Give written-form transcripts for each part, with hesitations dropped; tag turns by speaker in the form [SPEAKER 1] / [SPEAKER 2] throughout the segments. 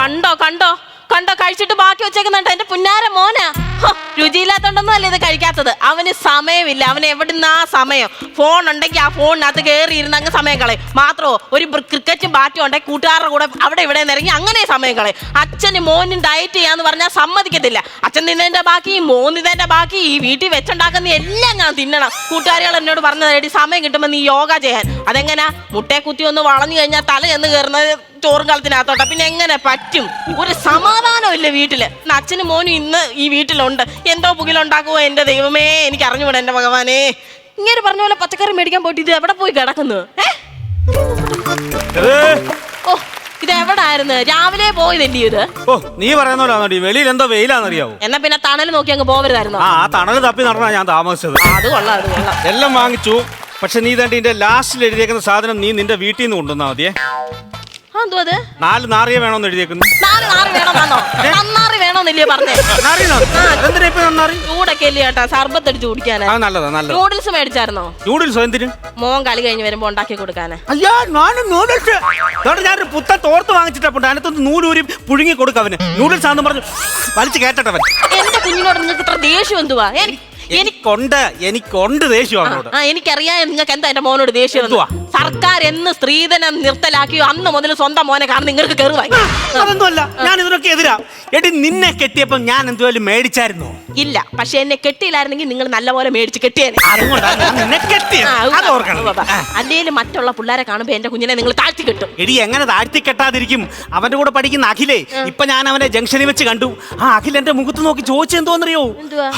[SPEAKER 1] കണ്ടോ കണ്ടോ കണ്ടോ കഴിച്ചിട്ട് ബാക്കി വെച്ചേക്കുന്നുണ്ട്. എന്റെ പുന്നാര മോനാ. രുചിയില്ലാത്തോണ്ടൊന്നും അല്ല ഇത് കഴിക്കാത്തത്. അവന് സമയമില്ല. അവന് എവിടുന്നാ സമയം? ഫോൺ ഉണ്ടെങ്കിൽ ആ ഫോണിനകത്ത് കയറി ഇരുന്ന് അങ്ങ് സമയം കളയും. മാത്രമോ ഒരു ക്രിക്കറ്റും ബാറ്റും ഉണ്ടെങ്കിൽ കൂട്ടുകാരുടെ കൂടെ അവിടെ ഇവിടെ ഇറങ്ങി അങ്ങനെ സമയം കളയും. അച്ഛന് മോനും ഡയറ്റ് ചെയ്യാന്ന് പറഞ്ഞാൽ സമ്മതിക്കത്തില്ല. അച്ഛൻ തിന്നതിന്റെ ബാക്കി മോൻ തിന്നതിന്റെ ബാക്കി ഈ വീട്ടിൽ വെച്ചുണ്ടാക്കുന്ന എല്ലാം ഞാൻ തിന്നണം. കൂട്ടുകാരികൾ എന്നോട് പറഞ്ഞത് സമയം കിട്ടുമ്പോൾ നീ യോഗ ചെയ്യാൻ. അതെങ്ങനാ? മുട്ടയെ കുത്തി ഒന്ന് വളഞ്ഞു കഴിഞ്ഞാൽ തല എന്ന് കയറുന്നത് ചോറും കാലത്തിനകത്തോട്ടെ. പിന്നെ എങ്ങനെ പറ്റും? ഒരു സമാധാനം ഇല്ല വീട്ടില്. അച്ഛനും മോനും ഇന്ന് ഈ വീട്ടിലുണ്ട്. എന്തോ പുകിലുണ്ടാക്കുവോ എന്റെ ദൈവമേ, എനിക്ക് അറിഞ്ഞുകൂടാ എന്റെ ഭഗവാനെ. ഇങ്ങനെ പറഞ്ഞ പോലെ പച്ചക്കറി മേടിക്കാൻ പോയിട്ട് ഇത് എവിടെ പോയി കിടക്കുന്നു? ഓ, ഇത് എവിടായിരുന്നു? രാവിലെ പോയതല്ലേ ഇത്?
[SPEAKER 2] ഓ, നീ പറയുന്നോലാണോ? വെളിയിൽ എന്തോ വെയിലാന്നറിയാവോ?
[SPEAKER 1] എന്നാ പിന്നെ തണൽ നോക്കി അങ്ങ് പോവരുതായിരുന്നോ?
[SPEAKER 2] ആ തണൽ തപ്പി നടന്നാ ഞാൻ താമസിച്ചത്.
[SPEAKER 1] അത് കൊള്ളാം, അത് കൊള്ളാം.
[SPEAKER 2] എല്ലാം വാങ്ങിച്ചു. പക്ഷെ നീ തന്നെ ഇതിന്റെ ലാസ്റ്റിൽ എഴുതിയേക്കുന്ന സാധനം നീ നിന്റെ വീട്ടിൽ നിന്ന് കൊണ്ടുവന്നാ മതിയേ.
[SPEAKER 1] 4
[SPEAKER 2] നാറിയ വേണോന്ന് എഴുതിയേക്കുന്നു.
[SPEAKER 1] 4 നാറി വേണോന്നാണോ? നന്നാറി വേണോന്നില്ലേ പറഞ്ഞേ? ചൂടൊക്കെ അല്ലേ ചേട്ടാ, സർബത്ത് അടിച്ച് കുടിക്കാനാ.
[SPEAKER 2] നല്ലതാ നല്ലത്.
[SPEAKER 1] നൂഡിൽസ് മേടിച്ചായിരുന്നോ?
[SPEAKER 2] നൂഡിൽസോ? എന്തിന്?
[SPEAKER 1] മോൻ കളി കഴിഞ്ഞ് വരുമ്പോ ഉണ്ടാക്കി കൊടുക്കാനാ.
[SPEAKER 2] അയ്യാ, നൂഡിൽസ് ഞാനൊരു പുത്തൻ തോർത്ത് വാങ്ങിച്ചിട്ടുണ്ട്. അതിനകത്തൊന്ന് നൂലൂരി പുഴുങ്ങി കൊടുക്കവന്. നൂഡിൽസ് ആണെന്ന് പറഞ്ഞു വലിച്ചു കേട്ടവൻ.
[SPEAKER 1] എന്റെ കുഞ്ഞിനോട് നിങ്ങൾക്ക് ഇത്ര ദേഷ്യം എന്തുവാ?
[SPEAKER 2] എനിക്കുണ്ട് ദേഷ്യം അവനോട്.
[SPEAKER 1] എനിക്കറിയാം നിങ്ങൾക്ക് എന്താ എന്റെ മോനോട് ദേഷ്യം. സർക്കാർ എന്ന് സ്ത്രീധനം നിർത്തലാക്കിയോ അന്ന് മുതൽ സ്വന്തം മോനെ കാരണം നിങ്ങൾക്ക് കയറുവായി.
[SPEAKER 2] അതൊന്നുമല്ല, ഞാൻ ഇതിനൊക്കെ എതിരാ. എടി, നിന്നെ കെട്ടിയപ്പോ ഞാൻ എന്തുവായാലും മേടിച്ചായിരുന്നോ?
[SPEAKER 1] ഇല്ല, പക്ഷെ എന്നെ കെട്ടിയില്ലായിരുന്നെങ്കിൽ നിങ്ങൾ നല്ലപോലെ മേടിച്ച് കെട്ടിയേനെ. അല്ലെങ്കിൽ മറ്റുള്ള പിള്ളേരെ കാണുമ്പോ എന്റെ കുഞ്ഞിനെ നിങ്ങൾ താഴ്ത്തി കെട്ടും.
[SPEAKER 2] എടി, എങ്ങനെ താഴ്ത്തി കെട്ടാതിരിക്കും? അവന്റെ കൂടെ പഠിക്കുന്ന അഖിലേ ഇപ്പൊ ഞാൻ അവനെ ജംഗ്ഷനിൽ വെച്ച് കണ്ടു. ആ അഖിൽ എന്റെ മുഖത്ത് നോക്കി ചോദിച്ചെന്തോന്നറിയോ?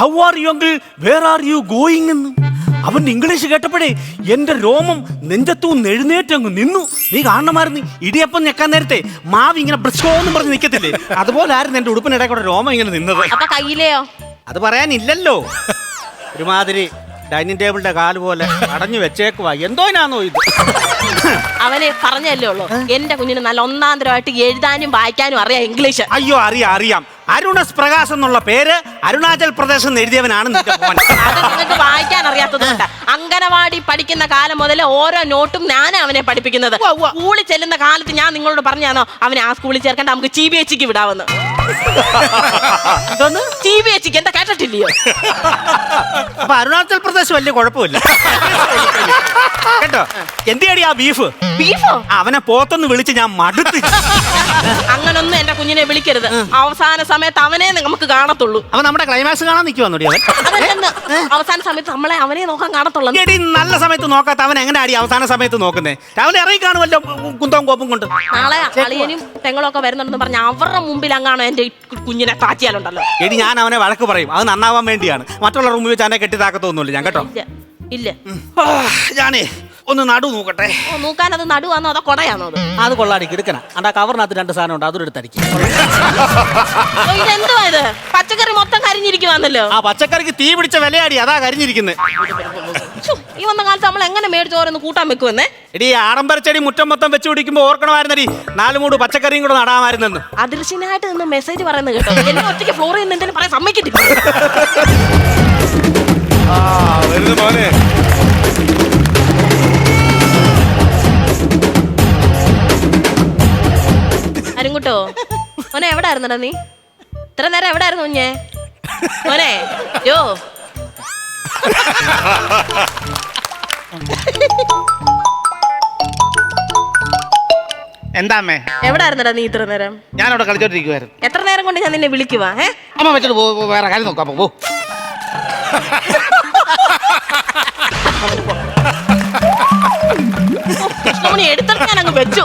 [SPEAKER 2] How are you uncle, where are you going എന്ന്. അവൻ ഇംഗ്ലീഷ് കേട്ടപ്പോഴേ എന്റെ രോമം നെഞ്ചത്തൂന്ന് എഴുന്നേറ്റങ്ങ് നിന്നു. നീ കാണണമായിരുന്നു. ഇടിയപ്പം ഞെക്കാൻ നേരത്തെ മാവ് ഇങ്ങനെ ബ്രിസ്കോന്നും പറഞ്ഞ് നിൽക്കത്തില്ലേ, അതുപോലെ ആയിരുന്നു എന്റെ ഉടുപ്പിനിടെ കൂടെ രോമം ഇങ്ങനെ നിന്നത്.
[SPEAKER 1] അപ്പൊ കയ്യിലെയോ?
[SPEAKER 2] അത് പറയാനില്ലല്ലോ. ഒരുമാതിരി ഡൈനിങ് ടേബിളിന്റെ കാല് പോലെ അടഞ്ഞു വെച്ചേക്കുവാ. എന്തോനാന്നോ ഇത്?
[SPEAKER 1] അവന് പറഞ്ഞല്ലേ ഉള്ളൂ, എന്റെ കുഞ്ഞിന് നല്ല ഒന്നാന്തരമായിട്ട് എഴുതാനും വായിക്കാനും അറിയാം ഇംഗ്ലീഷ്.
[SPEAKER 2] അയ്യോ, അറിയാം. അരുണസ് പ്രകാശ് എന്നുള്ള പേര് അരുണാചൽ പ്രദേശ് എന്ന് എഴുതിയവനാണ് നിന്റെ മോൻ.
[SPEAKER 1] അത് നിങ്ങൾക്ക് വായിക്കാൻ അറിയാത്തതുകൊണ്ട്. അംഗനവാടി പഠിക്കുന്ന കാലം മുതൽ ഓരോ നോട്ടും ഞാനാ അവനെ പഠിപ്പിക്കുന്നത്. സ്കൂളിൽ ചെല്ലുന്ന കാലത്ത് ഞാൻ നിങ്ങളോട് പറഞ്ഞാണോ അവനെ ആ സ്കൂളിൽ ചേർക്കേണ്ട, നമുക്ക് CBSE വിടാമെന്ന്? CBSE എന്താ കേട്ടിട്ടില്ലയോ?
[SPEAKER 2] അപ്പൊ അരുണാചൽ പ്രദേശ് വലിയ കുഴപ്പമില്ല കേട്ടോ. എന്തിയാടി ആ ബീഫോ? അവനെ പോത്തൊന്ന് വിളിച്ച് ഞാൻ മടുത്ത്.
[SPEAKER 1] അങ്ങനൊന്നും എന്റെ കുഞ്ഞിനെ വിളിക്കരുത്. അവസാന സമയത്ത് അവനെ നമുക്ക് കാണത്തുള്ളൂ.
[SPEAKER 2] അവൻ നമ്മുടെ ക്ലൈമാക്സ് കാണാൻ നിൽക്കുവാന്നോടി അവൻ.
[SPEAKER 1] അവസാന സമയത്ത് അവനെ നോക്കാൻ കാണത്തുള്ളൂ.
[SPEAKER 2] നല്ല സമയത്ത് നോക്കാത്ത അവൻ എങ്ങനെ ആടി അവസാന സമയത്ത് നോക്കുന്നേ? രാവിലെ ഇറങ്ങി കാണുമല്ലോ കുന്തവും കോപ്പും കൊണ്ട്.
[SPEAKER 1] നാളെ അളിയനും പെങ്ങളും ഒക്കെ വരുന്നുണ്ടെന്ന് പറഞ്ഞ അവരുടെ മുമ്പിൽ അങ്ങാണോ എന്റെ കുഞ്ഞിനെ താറ്റിയാലുണ്ടല്ലോ.
[SPEAKER 2] എടി, ഞാൻ അവനെ വഴക്ക് പറയും. അത് നന്നാവാൻ വേണ്ടിയാണ്. മറ്റുള്ള റൂമിൽ വെച്ച് അവനെ കെട്ടിത്താക്കത്തൊന്നുമില്ല ഞാൻ കേട്ടോ.
[SPEAKER 1] ഇല്ല,
[SPEAKER 2] ഞാനേ ഒന്ന് നടു നോക്കട്ടെ.
[SPEAKER 1] നോക്കാൻ അത് നടുവാന്നോ അതോ കൊടയാണോ?
[SPEAKER 2] അത് കൊള്ളാടി കിടക്കണ. അണ്ടാ കവറിനകത്ത് 2 സാധനം ഉണ്ട്, അതൊരു എടുത്തടിക്കും.
[SPEAKER 1] ഇതെന്തുവാ ഇത്? പച്ചക്കറി മൊത്തം കരിഞ്ഞിരിക്കുവാന്നല്ലോ.
[SPEAKER 2] ആ പച്ചക്കറിക്ക് തീ പിടിച്ച വിലയാടി, അതാ കരിഞ്ഞിരിക്കുന്നത്.
[SPEAKER 1] ഈ വന്ന കാലത്ത് നമ്മൾ എങ്ങനെ മേടിച്ചോരൊന്ന് കൂട്ടാൻ വെക്കുവെന്നേ?
[SPEAKER 2] എടി, ആഡംബരച്ചെടി മുറ്റം മൊത്തം വെച്ച് പിടിക്കുമ്പോ ഓർക്കണമായിരുന്നടി 4 മൂട് പച്ചക്കറിയും കൂടെ നടാമായിരുന്നെന്ന്.
[SPEAKER 1] അദൃശ്യനായിട്ട് നിന്ന് മെസ്സേജ് പറയുന്നത് കേട്ടോ. എന്നെ ഒറ്റയ്ക്ക് ഫ്ലോറിൽ നിന്ന് എന്തെങ്കിലും പറയാൻ സമ്മതിക്കത്തില്ല. അരുങ്കുട്ടോ, മോനെ എവിടായിരുന്നടാ നീ? ഇത്ര നേരം എവിടായിരുന്നു കുഞ്ഞേ? മോനെ യോ,
[SPEAKER 3] എന്താമ്മേ
[SPEAKER 1] എവിടായിരുന്നടാ നീ ഇത്ര നേരം?
[SPEAKER 3] ഞാനവിടെ കളിച്ചോണ്ടിരിക്കുവായിരുന്നു.
[SPEAKER 1] എത്ര നേരം കൊണ്ട് ഞാൻ നിന്നെ വിളിക്കുവാ?
[SPEAKER 3] അമ്മ വെച്ചിട്ട് വേറെ കാര്യം നോക്കാം. പോ.
[SPEAKER 1] കൃഷ്ണമണി എടുത്തിട്ട് ഞാൻ അങ്ങ് വെച്ചു.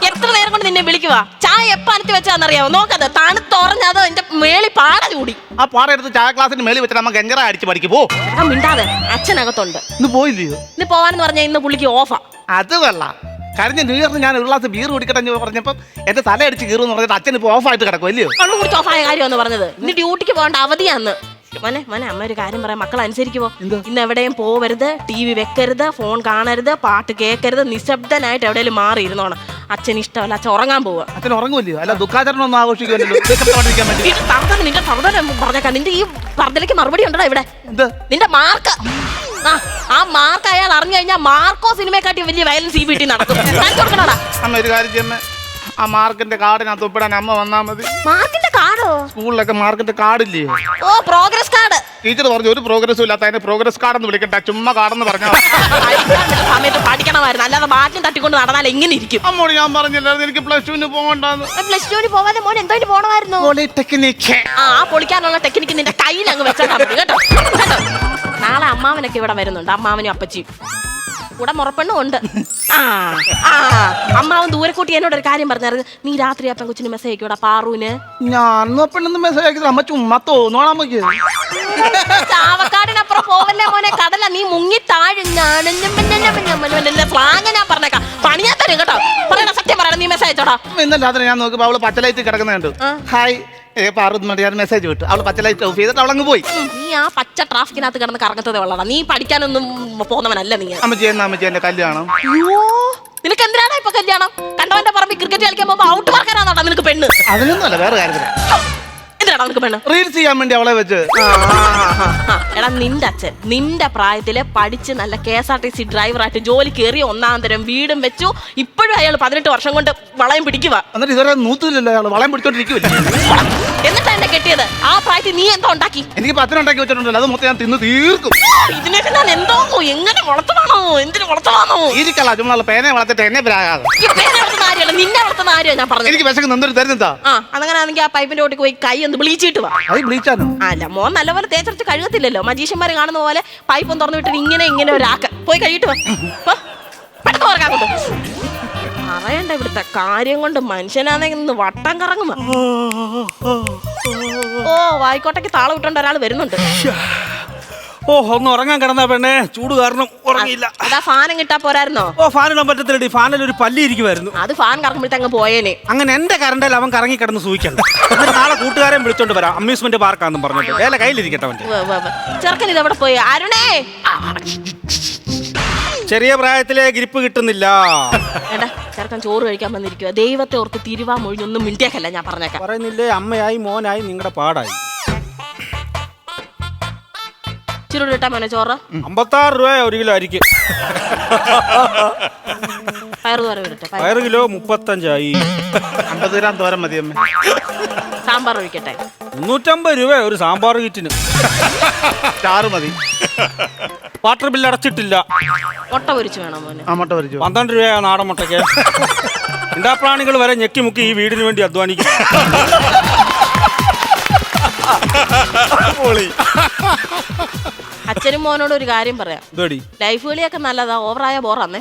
[SPEAKER 1] എത്ര നേരം കൊണ്ട് നിന്നെ വിളിക്കുവാ? ചായ എപ്പ അനത്തി വെച്ചാന്നറിയാവോ? നോക്കത് തണുത്തുറഞ്ഞത് എന്റെ മേളി പാട ചൂടി.
[SPEAKER 3] ആ പാടെടുത്ത് ചായ ക്ലാസ്സിന് മേളിൽ വെച്ചിട്ട് നമ്മ ഗഞ്ചറ അടിച്ച് പഠിക്കും. പോ.
[SPEAKER 1] മിണ്ടാതെ, അച്ഛനകത്തുണ്ട്.
[SPEAKER 3] ഇന്ന് പോയില്ലയോ?
[SPEAKER 1] ഇന്ന് പോവാന്ന് പറഞ്ഞാൽ ഇന്ന് പുള്ളിക്ക് ഓഫാ.
[SPEAKER 3] അത് കൊള്ളാം. കഴിഞ്ഞ ന്യൂ ഇയറിന് ഞാൻ ഒരു ഗ്ലാസ് ബീർ കുടിക്കട്ടെ പറഞ്ഞപ്പം എന്റെ തല അടിച്ച് കീറുന്ന് പറഞ്ഞിട്ട് അച്ഛൻ ഇപ്പൊ ഓഫായിട്ട് കിടക്കും. അല്ലയോ?
[SPEAKER 1] കണ്ണു കുടിച്ച് ഓഫായ കാര്യമെന്ന് പറഞ്ഞത്. ഇന്ന് ഡ്യൂട്ടിക്ക് പോകേണ്ട അവധിയാന്ന്. മോനെ അമ്മ ഒരു കാര്യം പറയാം, മക്കൾ അനുസരിക്കുവോ? ഇന്ന് എവിടെയും പോവരുത്, TV വെക്കരുത്, ഫോൺ കാണരുത്, പാട്ട് കേൾക്കരുത്, നിശബ്ദനായിട്ട് എവിടെയെങ്കിലും മാറിയിരുന്നോണം. അച്ഛൻ ഇഷ്ടമല്ല, അച്ഛൻ ഉറങ്ങാൻ പോവുക.
[SPEAKER 3] അച്ഛൻ ഉറങ്ങുമല്ലോ? അല്ല ദുഃഖാചരണം ഒന്നും ആഘോഷിക്കുമല്ലോ.
[SPEAKER 1] നിന്റെ സർവ്വതം പറഞ്ഞേക്കാം. നിന്റെ ഈ പറഞ്ഞിലേക്ക് മറുപടി ഉണ്ടോ ഇവിടെ? നിന്റെ മാർക്ക്, ആ മാർക്ക് അയാൾ അറിഞ്ഞു കഴിഞ്ഞാൽ മാർക്കോ സിനിമയെക്കാട്ടി വലിയ വയലൻസ് ഈ വീട്ടിൽ നടക്കും.
[SPEAKER 3] അമ്മ ഒരു കാര്യം ചെയ്യമ്മ, ആ മാർക്കിന്റെ കാർഡിനകത്ത് ഒപ്പിടാൻ അമ്മ വന്നാ മതി.
[SPEAKER 1] മാർക്കിന്റെ കാർഡോ?
[SPEAKER 3] സ്കൂളിലൊക്കെ മാർക്കിന്റെ കാർഡില്ലേ?
[SPEAKER 1] ഓ, പ്രോഗ്രസ് കാർഡ്.
[SPEAKER 3] ടീച്ചർ പറഞ്ഞു ഒരു പ്രോഗ്രസ്സും ഇല്ലാത്ത അതിന് പ്രോഗ്രസ് കാർഡ് എന്ന് വിളിക്കണ്ട, ചുമ്മാ കാർഡെന്ന് പറഞ്ഞാൽ
[SPEAKER 1] സമയത്ത് പഠിക്കണമായിരുന്നു, അല്ലാതെ ബാറ്റും തട്ടിക്കൊണ്ട് നടന്നാൽ എങ്ങനെ ഇരിക്കും?
[SPEAKER 3] അമ്മോട് ഞാൻ പറഞ്ഞില്ലായിരുന്നു എനിക്ക് +2 പോകണ്ടെന്ന്.
[SPEAKER 1] +2 പോവാതെ മോൻ എന്തോ പോണമായിരുന്നു.
[SPEAKER 3] പോളിടെക്നിക്.
[SPEAKER 1] ആ പൊളിക്കാനുള്ള ടെക്നിക്ക് നിന്റെ കയ്യിൽ അങ്ങ് വെച്ചാൽ മതി കേട്ടോ. കേട്ടോ, നാളെ അമ്മാവനൊക്കെ ഇവിടെ വരുന്നുണ്ട്, അമ്മാവനും അപ്പച്ചിയും കൂടെ മുറപ്പെണ്ണും ഉണ്ട്. ആ ആ അമ്മാവൻ ദൂരക്കൂട്ടി എന്നോട് ഒരു കാര്യം പറഞ്ഞായിരുന്നു, നീ രാത്രി അപ്പം കൊച്ചിന് മെസ്സേജ് അയക്കൂടാ പാറൂന്.
[SPEAKER 3] ഞാൻ പെണ്ണെന്ന് മെസ്സേജ് അയക്കുന്നത് അമ്മ ചുമ്മാ തോന്നോളാം നമുക്ക്.
[SPEAKER 1] ചാവക്കാടിനപ്പുറം പോവല്ലേ മോനെ, കടല നീ മുങ്ങി താഴും. സ്ലാങ് ഞാൻ പറഞ്ഞേക്കാം, പണിയാ തരും കേട്ടോ. പറയണ സത്യം പറയണം, നീ മെസ്സേജ് അയച്ചോടാ.
[SPEAKER 3] ഇന്നലെ രാത്രി ഞാൻ നോക്കുമ്പോ അവള് പച്ചലൈറ്റ് കിടക്കുന്നുണ്ട്. ഹായ് പാർവതി, ഞാൻ മെസ്സേജ് വിട്ടു. അവള് പച്ചലൈറ്റ് ഓഫ് ചെയ്തിട്ട് അവളങ്ങ് പോയി.
[SPEAKER 1] നീ ആ പച്ച ട്രാഫിക്കിനകത്ത് കിടന്ന് കറങ്ങത്തതേ ഉള്ളടാ, നീ പഠിക്കാനൊന്നും പോകുന്നവനല്ല നീ.
[SPEAKER 3] അമ്മച്ചി എന്റെ കല്യാണം.
[SPEAKER 1] അയ്യോ, നിനക്ക് എന്തിനാണ് ഇപ്പൊ കല്യാണം? കണ്ടവന്റെ പറമ്പിൽ ക്രിക്കറ്റ് കളിക്കാൻ പോകുമ്പോ ഔട്ട് മാർക്കാനാണോടാ നിനക്ക് പെണ്ണ്?
[SPEAKER 3] അതിനൊന്നുമല്ല, വേറെ കാര്യത്തില്.
[SPEAKER 1] എന്തിനാടാ നിനക്ക് പെണ്ണ്?
[SPEAKER 3] റീൽസ് ചെയ്യാൻ വേണ്ടി അവളെ വെച്ച്.
[SPEAKER 1] എടാ, നിന്റെ അച്ഛൻ നിന്റെ പ്രായത്തില് പഠിച്ച് നല്ല KSRTC ഡ്രൈവറായിട്ട് ജോലി കയറി 1-ാം തരം വീടും വെച്ചു. ഇപ്പോഴും അയാൾ 18 വർഷം കൊണ്ട് വളയം പിടിക്കുക.
[SPEAKER 3] എന്നിട്ട് ഇതുവരെ നൂത്തില്ലല്ലോ, അയാൾ വളയം പിടിച്ചോണ്ടിരിക്കുവല്ലേ.
[SPEAKER 1] എന്നിട്ട് എന്നെ കെട്ടിയത്. ആ പ്രായത്തിൽ നീ എന്തോ ഉണ്ടാക്കി?
[SPEAKER 3] എനിക്ക് 10 ഉണ്ടാക്കി വെച്ചിട്ടുണ്ടല്ലോ, അത് മൊത്തം ഞാൻ തിന്ന് തീർക്കും.
[SPEAKER 1] ഇതിനൊക്കെ ഞാൻ എന്തോ എങ്ങനെ വളർത്തണോ, എന്തിനു വളർത്തണോ?
[SPEAKER 3] ഇരിക്കല്ല, ചുമ്മാ പേനെ വളർത്തിട്ട് എന്നെ പ്രാകാതെ.
[SPEAKER 1] നിന്നെ വളർത്തുന്ന ആര്യ ഞാൻ പറഞ്ഞു.
[SPEAKER 3] എനിക്ക് വിശക്ക് എന്തൊരു തരുന്നതാ.
[SPEAKER 1] അങ്ങനെയാണെങ്കിൽ ആ പൈപ്പിന്റെ ഓട്ടിക്ക് പോയി കൈ ഒന്ന് ബ്ലീച്ചിട്ട് വാ.
[SPEAKER 3] അത് ബ്ലീച്ചാണോ?
[SPEAKER 1] അല്ല, മോൻ നല്ലപോലെ തേച്ചെടുത്ത് കഴുകത്തില്ലല്ലോ. മജീഷ്യന്മാര് കാണുന്ന പോലെ പൈപ്പ് തുറന്നു വിട്ടിട്ട് ഇങ്ങനെ ഒരാക്ക പോയി കഴിയിട്ട് വാ. പെട്ടെന്ന് ഓർക്കാക്കോട്ടെ. പറയണ്ട, ഇവിടുത്തെ കാര്യം കൊണ്ട് മനുഷ്യനാണെങ്കിൽ വട്ടം കറങ്ങുക. ഓ, വായിക്കോട്ടേക്ക് താളം ഇട്ടോണ്ട് ഒരാൾ വരുന്നുണ്ട്.
[SPEAKER 2] ഓ, ഒന്ന് ഉറങ്ങാൻ കിടന്ന പെണ്ണെ, ചൂട് കാരണം ഉറങ്ങിയില്ല.
[SPEAKER 1] അതാ ഫാനും കിട്ടാ പോരായിരുന്നോ?
[SPEAKER 2] ഓ, ഫാനിടാൻ പറ്റത്തില്ലടി, ഫാനിൽ ഒരു പല്ലി ഇരിക്കുമായിരുന്നു.
[SPEAKER 1] അത് ഫാൻ കറങ്ങുമ്പോഴത്തെ അങ്ങ് പോയേനെ.
[SPEAKER 2] അങ്ങനെ എന്റെ കറണ്ടിൽ അവൻ കറങ്ങി കിടന്ന് സൂഹിക്കണ്ട. നാളെ കൂട്ടുകാരെ വിളിച്ചോണ്ട് വരാം, അമ്യൂസ്മെന്റ് പാർക്കാന്നും പറഞ്ഞിട്ട്. വേല കയ്യിലിരിക്കട്ടെ അവന്റെ.
[SPEAKER 1] ചെറുക്കൻ ഇതെവിടെ പോയി? അരുണേ,
[SPEAKER 2] ചെറിയ പ്രായത്തിലെ ഗ്രിപ്പ് കിട്ടുന്നില്ല.
[SPEAKER 1] എടാ, ചെറുക്കൻ ചോറ് കഴിക്കാൻ വന്നിരിക്കുക. ദൈവത്തെ ഓർത്ത് തിരുവാ മൊഴിഞ്ഞൊന്നും മിണ്ടിയേക്കല്ല, ഞാൻ പറഞ്ഞേക്കാം.
[SPEAKER 2] പറയുന്നില്ലേ, അമ്മയായി മോനായി നിങ്ങളുടെ പാടായി.
[SPEAKER 1] ചുരുട് കിട്ടാൻ മോനെ ചോറ്.
[SPEAKER 2] 56 രൂപ 1 കിലോ അരിക്ക്. പയറ് കിലോ 35
[SPEAKER 3] 50 ഗ്രാം തോരൻ മതി അമ്മ.
[SPEAKER 1] സാമ്പാർ ഒഴിക്കട്ടെ.
[SPEAKER 2] 350 രൂപ ഒരു സാമ്പാർ കിറ്റിന്.
[SPEAKER 3] ചാറ് മതി.
[SPEAKER 2] വാട്ടർ ബില്ല് അടച്ചിട്ടില്ല.
[SPEAKER 1] മുട്ട പൊരിച്ചു വേണം മോനെ.
[SPEAKER 3] ആ മുട്ട പൊരിച്ചു.
[SPEAKER 2] 12 രൂപ നാടൻ മുട്ടയ്ക്ക്. ഇണ്ടാപ്രാണികൾ വരെ ഞെക്കി മുക്കി ഈ വീടിന് വേണ്ടി അധ്വാനിക്കും.
[SPEAKER 1] അച്ഛനും മോനോട് ഒരു കാര്യം പറയാം. ലൈഫ് കളിയൊക്കെ നല്ലതാ, ഓവറായ ബോറാന്നേ.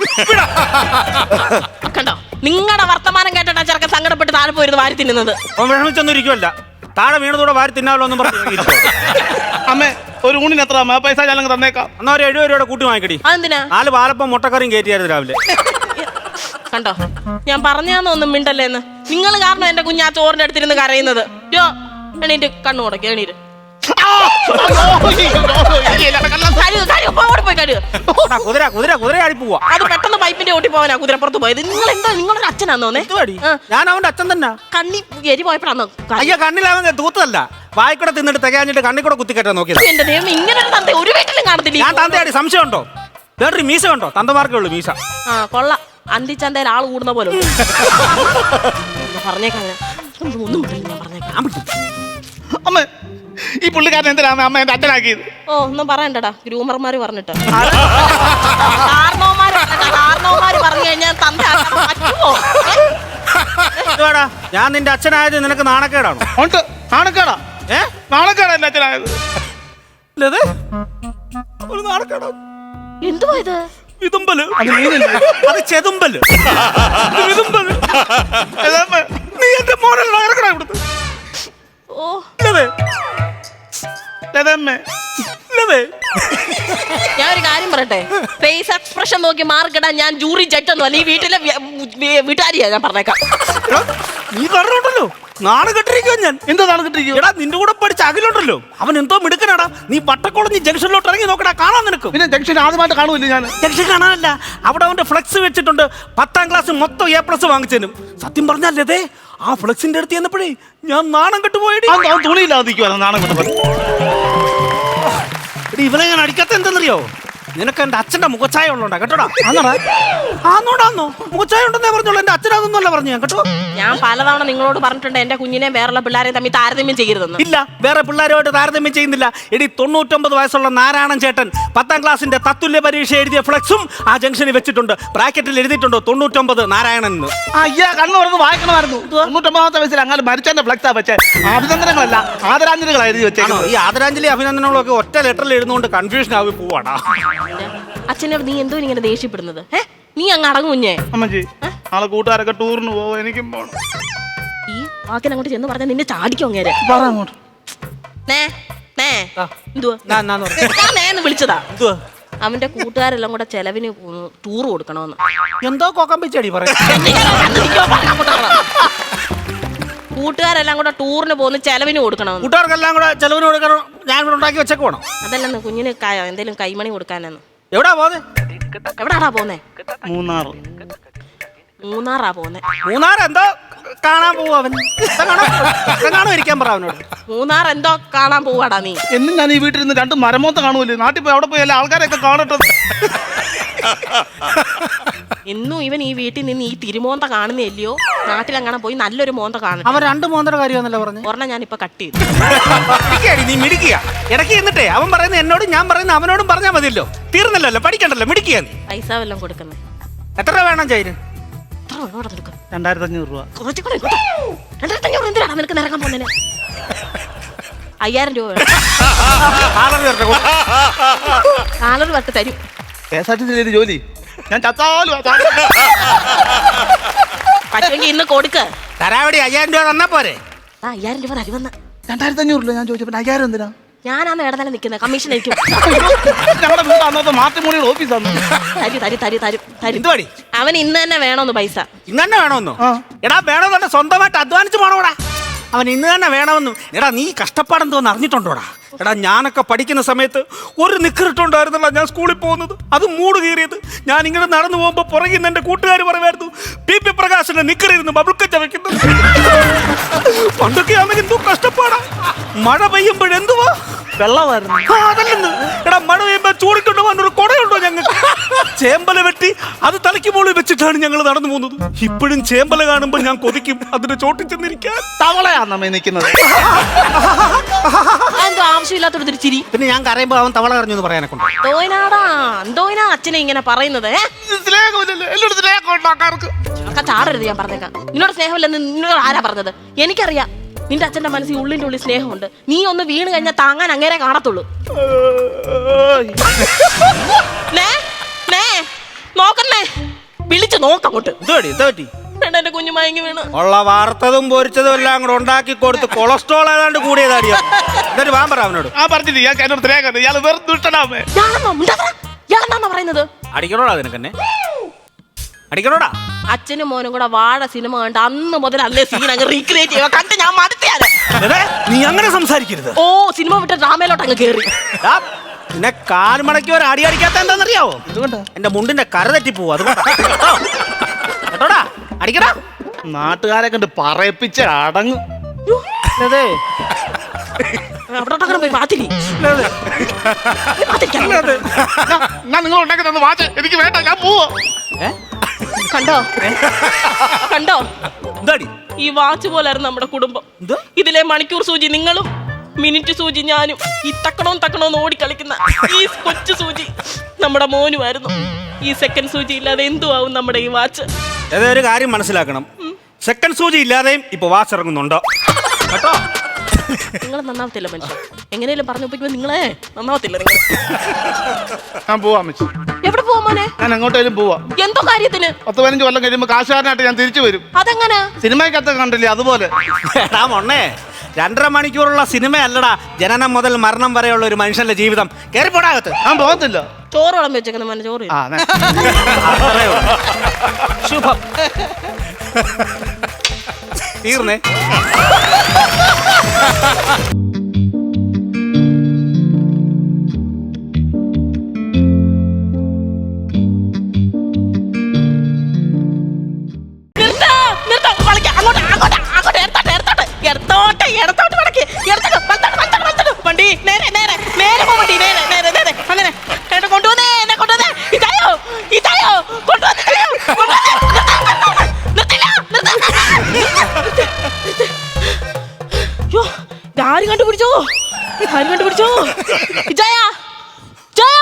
[SPEAKER 1] കണ്ടോ, നിങ്ങളുടെ വർത്തമാനം കേട്ടാ ചെറുക്കൻ സങ്കടപ്പെട്ട് താഴെ പോയിരുന്നു വാരി തിന്നുന്നത്.
[SPEAKER 2] വിഷമിച്ചൊന്നും ഇരിക്കുമല്ല, താഴെ വീണതോടെ വാരി തിന്നാലോ എന്നും പറഞ്ഞു.
[SPEAKER 3] അമ്മേ, ഒരു ഊണിന് എത്ര പൈസ ഞാൻ തന്നേക്കാം.
[SPEAKER 2] എന്നാ ഒരു 70 രൂപയുടെ കൂട്ടി വാങ്ങിക്കടി.
[SPEAKER 1] അതെന്തിനാ?
[SPEAKER 2] 4 പാലപ്പം മുട്ടക്കറിയും കയറ്റിയായിരുന്നു രാവിലെ.
[SPEAKER 1] കണ്ടോ, ഞാൻ പറഞ്ഞാന്നൊന്നും മിണ്ടല്ലേന്ന്. നിങ്ങൾ കാരണം എന്റെ കുഞ്ഞാ ചോറിന്റെ അടുത്തിരുന്ന് കരയുന്നത്. എണീറ്റ് കണ്ണു കൊടുക്ക, എണീറ്റ്
[SPEAKER 2] കുതിരയാടി പോവാ.
[SPEAKER 1] അത് പെട്ടെന്ന് പൈപ്പിന്റെ ഓട്ടി പോവാനാ കുതിരപ്പുറത്ത് പോയത്. നിങ്ങൾ എന്താ, നിങ്ങളൊരു അച്ഛനാന്നോന്നേ?
[SPEAKER 2] ഞാൻ അവന്റെ അച്ഛൻ തന്നെ.
[SPEAKER 1] കണ്ണി എരി പോയപ്പോഴാന്നോ?
[SPEAKER 2] അയ്യോ, കണ്ണിലവൻ തൂത്തല്ല, വായിക്കൂടെ തിന്നിട്ട് തികഞ്ഞിട്ട് കണ്ണി കൂടെ കുത്തിക്കറ്റാൻ നോക്കിയത്.
[SPEAKER 1] എന്റെ ദൈവം, ഇങ്ങനെ ഒരു തന്ത ഒരു വീട്ടിലും കാണത്തില്ല.
[SPEAKER 2] ഞാൻ തന്തയാടി, സംശയം ഉണ്ടോ? വേറൊരു മീശ ഉണ്ടോ? തന്തമാർക്കേ ഉള്ളു മീശ.
[SPEAKER 1] കൊള്ള, അന്തിച്ചന്തയിൽ ആള് കൂടുന്ന പോലെ പറഞ്ഞേക്കാം. ഒന്നും ഞാൻ പറഞ്ഞേക്കാം.
[SPEAKER 3] അമ്മ, ഈ പുള്ളിക്കാരൻ എന്തിനാ അമ്മ എന്റെ അച്ഛനാക്കിയത്?
[SPEAKER 1] ഓ, ഒന്നും പറയണ്ടടാ, ഗ്രൂമർമാര് പറഞ്ഞിട്ട്. കാരണവന്മാര് പറഞ്ഞു കഴിഞ്ഞാൽ തന്ത പറ്റുമോ?
[SPEAKER 2] ഞാൻ നിന്റെ അച്ഛനായത് നിനക്ക് നാണക്കേടാണോ?
[SPEAKER 3] നാണക്കേടാ? നാണക്കേടാ എന്റെ അച്ഛനായത്.
[SPEAKER 2] ഒരു നാണക്കേടോ?
[SPEAKER 1] എന്തുവാ ഇത്?
[SPEAKER 2] വിതുമ്പല്. അത് ചെതുമ്പല്. നീ എന്റെ മോനെ ഇറക്കണ ഇവിടുത്തെ.
[SPEAKER 1] ഓ, ഞാൻ ഒരു കാര്യം പറയട്ടെ, ഫേസ് എക്സ്പ്രഷൻ നോക്കി മാർക്കിടാൻ ഞാൻ ജൂറി ജഡ്ജ് ഒന്നും അല്ല, ഈ വീട്ടിലെ വീട്ടുകാരിയാ. ഞാൻ പറഞ്ഞേക്കാം.
[SPEAKER 2] നീ പറഞ്ഞോണ്ടല്ലോ നാളെ കെട്ടിരിക്കുക. ഞാൻ എന്താ നാളെ കെട്ടിരിക്കുക? എടാ, നിന്റെ കൂടെ പഠിച്ച അഖിലുണ്ടല്ലോ, അവൻ എന്തോ മിടുക്കനാടാ. നീ വട്ടക്കോളഞ്ഞ് ജംഗ്ഷനിലോട്ട് ഇറങ്ങി നോക്കടാ, കാണാൻ നിനക്ക്.
[SPEAKER 3] പിന്നെ ജംഗ്ഷൻ ആദ്യമായിട്ട് കാണുമല്ലോ ഞാൻ.
[SPEAKER 2] ജംഗ്ഷൻ കാണാനല്ല, അവിടെ അവന്റെ ഫ്ലെക്സ് വെച്ചിട്ടുണ്ട്. 10ാം ക്ലാസ് മൊത്തം A+ വാങ്ങിച്ചതിനും. സത്യം പറഞ്ഞല്ലേ, ആ ഫ്ലെക്സിന്റെ അടുത്ത് ചെന്നപ്പോഴേ ഞാൻ നാണം കെട്ടുപോയി.
[SPEAKER 3] തുണിയില്ലാതിരിക്കുവാ നാണം കെട്ടപ്പോൾ.
[SPEAKER 2] ഇവനെ ഞാൻ അടിക്കാത്ത എന്തെന്നറിയോ? നിനക്ക് എന്റെ അച്ഛന്റെ മുഖച്ചായ ഉള്ളോണ്ടാ കേട്ടോടാ. ആന്നോടാന്നോ മുഖച്ചായ ഉണ്ടെന്നേ പറഞ്ഞോളൂ. എന്റെ അച്ഛനതൊന്നുമല്ല പറഞ്ഞു ഞാൻ കേട്ടോ.
[SPEAKER 1] ഞാൻ പലതവണ നിങ്ങളോട് പറഞ്ഞിട്ടുണ്ട് എന്റെ കുഞ്ഞിനെയും വേറെയുള്ള പിള്ളേരെയും തമ്മിൽ താരതമ്യം ചെയ്യരുതെന്ന്.
[SPEAKER 2] ഇല്ല, വേറെ പിള്ളേരുമായിട്ട് താരതമ്യം ചെയ്യുന്നില്ല. എടി 99 വയസ്സുള്ള നാരായണൻ ചേട്ടൻ 10ാം ക്ലാസ്സിന്റെ തത്തുല്യ പരീക്ഷ എഴുതിയ ഫ്ലെക്സും ആ ജംഗ്ഷനിൽ വെച്ചിട്ടുണ്ട്. ബ്രാക്കറ്റിൽ എഴുതിയിട്ടുണ്ടോ 99 നാരായണൻ എന്ന്.
[SPEAKER 3] അയ്യാ കണ്ണു തുറന്ന് വായിക്കണമായിരുന്നു. 99ാമത്തെ വയസ്സിൽ അങ്ങനെ മരിച്ചതിന്റെ ഫ്ലക്സാ വെച്ചേ. അഭിനന്ദനങ്ങളല്ല, ആദരാഞ്ജലികളാണ് എഴുതി വെച്ചേക്കണോ.
[SPEAKER 2] ഈ ആദരാഞ്ജലി അഭിനന്ദനങ്ങളും ഒക്കെ ഒറ്റ ലെറ്ററിൽ എഴുതുന്നതുകൊണ്ട് കൺഫ്യൂഷൻ ആയി പോവാടാ.
[SPEAKER 1] അച്ഛനോട് നീ എന്തോ ഇങ്ങനെ ദേഷ്യപ്പെടുന്നത്? നീ അങ്ങ് അടങ്ങും കുഞ്ഞേ.
[SPEAKER 3] അമ്മജി നാളെ കൂട്ടുകാരൊക്കെ ടൂറിന് പോവോ, എനിക്കും പോണം.
[SPEAKER 1] ഈ വാക്കിനെ അങ്ങോട്ട് ചെന്ന് പറഞ്ഞാൽ നിന്നെ ചാടിക്കും അങ്ങേരെ.
[SPEAKER 3] പറ അങ്ങോട്ട്.
[SPEAKER 1] വിളിച്ചതാ. അവന്റെ കൂട്ടുകാരെല്ലാം കൂടെ ചെലവിന് ടൂർ കൊടുക്കണമെന്ന്.
[SPEAKER 2] എന്തോ കൊക്കമ്പിച്ചടി പറയാ.
[SPEAKER 1] കൂട്ടുകാരെല്ലാം കൂടെ ടൂറിന് പോകുന്ന ചെലവിന് കൊടുക്കണമെന്ന്.
[SPEAKER 2] കൂട്ടുകാർക്കെല്ലാം കൂടെ ചെലവിന് കൊടുക്കണം. ഞാൻ ഇവിടെ ഉണ്ടാക്കി വെച്ചേക്ക് വേണം.
[SPEAKER 1] അതല്ലെന്ന് കുഞ്ഞിന് എന്തേലും കൈമണി കൊടുക്കാനെന്ന്.
[SPEAKER 2] എവിടാ പോന്നെ?
[SPEAKER 1] എവിടാടാ പോന്നെ? മൂന്നാറാ പോന്നെ.
[SPEAKER 2] മൂന്നാർ എന്തോ കാണാൻ പോവാ അവൻ. ഇരിക്കാൻ പറ അവനോട്.
[SPEAKER 1] മൂന്നാർ എന്തോ കാണാൻ പോവാടാ നീ.
[SPEAKER 3] എന്നും ഞാൻ ഈ വീട്ടിൽ നിന്ന് 2 മരമോത്ത കാണുമല്ലോ. നാട്ടിൽ പോയി അവിടെ പോയി എല്ലാ ആൾക്കാരെയൊക്കെ കാണട്ടെ.
[SPEAKER 1] എന്നും ഇവൻ ഈ വീട്ടിൽ നിന്ന് ഈ തിരുമോന്ത കാണുന്നില്ലയോ? നാട്ടിലങ്ങനെ പോയി നല്ലൊരു മോന്ത കാണും.
[SPEAKER 2] അവൻ 2 മോന്തയുടെ കാര്യമാണല്ലോ പറഞ്ഞു.
[SPEAKER 1] ഒരെണ്ണം ഞാൻ ഇപ്പൊ കട്ട് ചെയ്തു.
[SPEAKER 2] നീ മിടിക്കുക ഇടയ്ക്ക് എന്നിട്ടേ അവൻ പറയുന്നത് എന്നോടും ഞാൻ പറയുന്നത് അവനോടും പറഞ്ഞാൽ മതിയല്ലോ. തീർന്നല്ലോ, പഠിക്കണ്ടല്ലോ, മിടിക്കുക.
[SPEAKER 1] പൈസ വല്ലതും കൊടുക്കുന്നേ.
[SPEAKER 2] എത്ര രൂപ വേണം ചൈന്?
[SPEAKER 3] 2500 രൂപ.
[SPEAKER 1] 2500 എന്തിനാണ് നിനക്ക് നിറങ്ങാൻ പോകുന്നതിന്? 5000 രൂപ സാലറി വർക്ക് തരും.
[SPEAKER 3] KSRTC ജോലി ഞാൻ ചത്താലും
[SPEAKER 1] പറ്റുമെങ്കിൽ ഇന്ന് കൊടുക്ക്.
[SPEAKER 2] തരാവടി 5000 രൂപ തന്നാ പോരെ?
[SPEAKER 1] 5000 രൂപ തരുമെന്ന്.
[SPEAKER 3] 2500 രൂപ ഞാൻ ചോദിച്ചപ്പോൾ 5000 എന്തിനാ?
[SPEAKER 1] ഞാനാണ് ഇടതന്നെ നിൽക്കുന്നത്. കമ്മീഷൻ ആയിരിക്കും.
[SPEAKER 3] ഞങ്ങളുടെ വീട് അന്നത്തെ മാർട്ടിമോണിയുടെ ഓഫീസാണ്.
[SPEAKER 1] തരും. അവൻ ഇന്ന് തന്നെ വേണമെന്ന് പൈസ.
[SPEAKER 2] ഇന്ന് തന്നെ വേണമെന്നോ? എടാ വേണമെന്നുണ്ട് സ്വന്തമായിട്ട് അധ്വാനിച്ച് പോണോടാ. അവൻ ഇന്ന് തന്നെ വേണമെന്ന്. എടാ നീ കഷ്ടപ്പാടെന്തോന്ന് അറിഞ്ഞിട്ടുണ്ടോടാ? എടാ ഞാനൊക്കെ പഠിക്കുന്ന സമയത്ത് ഒരു നിക്കറിട്ടുണ്ടായിരുന്നല്ല ഞാൻ സ്കൂളിൽ പോകുന്നത്. അത് മൂട് കീറിയത്. ഞാൻ ഇങ്ങനെ നടന്നു പോകുമ്പോ പുറകിൽ നിന്ന് എന്റെ കൂട്ടുകാർ പറയുമായിരുന്നു, പി പ്രകാശിന്റെ നിക്കറിരുന്ന് ബബിൾക്കച്ച വെക്കുന്നത്. പണ്ടൊക്കെ അവൻ എന്തോ കഷ്ടപ്പാടാ. മഴ പെയ്യുമ്പോഴെന്തുവാ
[SPEAKER 3] വെള്ളമായിരുന്നു.
[SPEAKER 2] അതല്ലെന്ന്. എടാ മഴ പെയ്യുമ്പോ ചൂടിട്ടുണ്ടോ ഒരു കുടയുണ്ടോ ഞങ്ങൾക്ക്? ചേമ്പല വെട്ടി അത് തലയ്ക്ക് മുകളിൽ വെച്ചിട്ടാണ് ഞങ്ങൾ നടന്നു പോകുന്നത്. ഇപ്പോഴും ചേമ്പല കാണുമ്പോൾ ഞാൻ കൊതിക്കും അതിന്റെ ചോട്ടിൽ ചെന്നിരിക്കാൻ.
[SPEAKER 3] തവളയാണ് നമ്മ നിൽക്കുന്നത്.
[SPEAKER 1] എന്തോ ആവശ്യമില്ലാത്തൊരു തിരിച്ചിരി.
[SPEAKER 2] പിന്നെ ഞാൻ കരയുമ്പോ അവൻ തവള കരഞ്ഞു എന്ന് പറയാനെ കൊണ്ട്.
[SPEAKER 1] എന്തോനാ അച്ഛനെ ഇങ്ങനെ പറയുന്നത്? ചാടരുത്, ഞാൻ പറഞ്ഞേക്കാം. നിന്നോട് സ്നേഹമില്ലെന്ന് നിന്നോട് ആരാ പറഞ്ഞത്? എനിക്കറിയാം നിന്റെ അച്ഛന്റെ മനസ്സിൽ ഉള്ളിന്റെ ഉള്ളിൽ സ്നേഹമുണ്ട്. നീ ഒന്ന് വീണ് കഴിഞ്ഞാൽ താങ്ങാൻ അങ്ങേരെ കാണത്തുള്ളൂ. നോക്കുന്നേ, വിളിച്ചു നോക്കങ്ങോട്ട്. എന്റെ കുഞ്ഞു മയങ്ങി വീണ്.
[SPEAKER 2] ഉള്ള വാർത്തതും പൊരിച്ചതും എല്ലാം കൂടെ ഉണ്ടാക്കി കൊടുത്ത് കൊളസ്ട്രോൾ ഏതാണ്ട് കൂടിയതാടിയോ. എന്നിട്ട് വാൻ പറ അവനോട്.
[SPEAKER 1] ഇയാളെന്നാ പറയുന്നത്?
[SPEAKER 2] അടിക്കണോടാ നിനക്കെന്നെ അടിക്കണോടാ.
[SPEAKER 1] അച്ഛനും മോനും കൂടെ വാഴ സിനിമ കണ്ട് അന്ന് മുതൽ അല്ലേ സീൻ അങ്ങ് റീക്രിയേറ്റ് ചെയ്യുക. കണ്ട് ഞാൻ മടുത്തയാണ്.
[SPEAKER 2] നീ അങ്ങനെ സംസാരിക്കരുത്.
[SPEAKER 1] ഓ സിനിമ വിട്ട് ഡ്രാമയിലോട്ട് അങ്ങ് കേറി.
[SPEAKER 2] പിന്നെ കാൽമടക്കി ഒരു അടി അടിക്കാത്ത എന്താണെന്നറിയാവോ? എന്റെ മുണ്ടിന്റെ കര തെറ്റിപ്പോവും. അതുകൊണ്ടാ അടിക്കടാ.
[SPEAKER 3] നാട്ടുകാരെ കണ്ട് പറയിപ്പിച്ച അടങ്ങും.
[SPEAKER 1] അവിടോട്ടങ്ങനെ പോയി മാറ്റിരി.
[SPEAKER 3] ഞാൻ നിങ്ങൾ ഉണ്ടാക്കി തന്ന വാച്ച് എനിക്ക് വേണ്ട, ഞാൻ പോവോ.
[SPEAKER 1] കണ്ടോ കണ്ടോ
[SPEAKER 2] എന്താടി
[SPEAKER 1] ഈ വാച്ച് പോലായിരുന്നു നമ്മുടെ കുടുംബം. ഇതിലെ മണിക്കൂർ സൂചി നിങ്ങളും, മിനിറ്റ് സൂചി ഞാനും, ഈ തക്കണോന്ന് ഓടിക്കളിക്കുന്ന ഈ കൊച്ചു സൂചി നമ്മുടെ മോനുമായിരുന്നു. ഈ സെക്കൻഡ് സൂചി ഇല്ലാതെ എന്തുവാകും നമ്മുടെ ഈ വാച്ച്?
[SPEAKER 2] ഏതൊരു കാര്യം മനസ്സിലാക്കണം, സെക്കൻഡ് സൂചി ഇല്ലാതെയും ഇപ്പൊ വാച്ച് ഇറങ്ങുന്നുണ്ടോ കേട്ടോ.
[SPEAKER 1] നിങ്ങൾ നന്നാവത്തില്ല മനുഷ്യൻ. എങ്ങനെയും പറഞ്ഞു പോയിക്കുമ്പോ നിങ്ങളെ നന്നാവത്തില്ല. നിങ്ങൾ
[SPEAKER 3] ഞാൻ പോവാൻ വെച്ചു.
[SPEAKER 1] എവിടെ പോവാ മോനെ?
[SPEAKER 3] ഞാൻ എങ്ങോട്ടേലും പോവാ.
[SPEAKER 1] എന്തോ കാര്യത്തിന്?
[SPEAKER 3] 10-15 കൊല്ലം കഴിയുമ്പോ കാശുകാരനായിട്ട് ഞാൻ തിരിച്ചു വരും.
[SPEAKER 1] അതെങ്ങനെ?
[SPEAKER 3] സിനിമയ്ക്കകത്ത് കണ്ടില്ലേ അതുപോലെ.
[SPEAKER 2] എടാ മൊണ്ണേ, 2.5 മണിക്കൂറുള്ള സിനിമ അല്ലടാ ജനനം മുതൽ മരണം വരെയുള്ള ഒരു മനുഷ്യന്റെ ജീവിതം. കേറിപ്പോടാകത്ത്.
[SPEAKER 3] ഞാൻ പോകത്തില്ല.
[SPEAKER 1] ചോറ് വിളമ്പി വെച്ചേക്കുന്ന മോനെ, ചോറ്
[SPEAKER 2] ശുഭം തീർന്നേ.
[SPEAKER 1] വണ്ടി നേരെ നേരെ നേരെ പോ. വണ്ടി നേരെ നേരെ നേരെ അങ്ങനെ കൊണ്ടുവന്നേ. ആരും കണ്ടുപിടിച്ചോ ജയ ജയ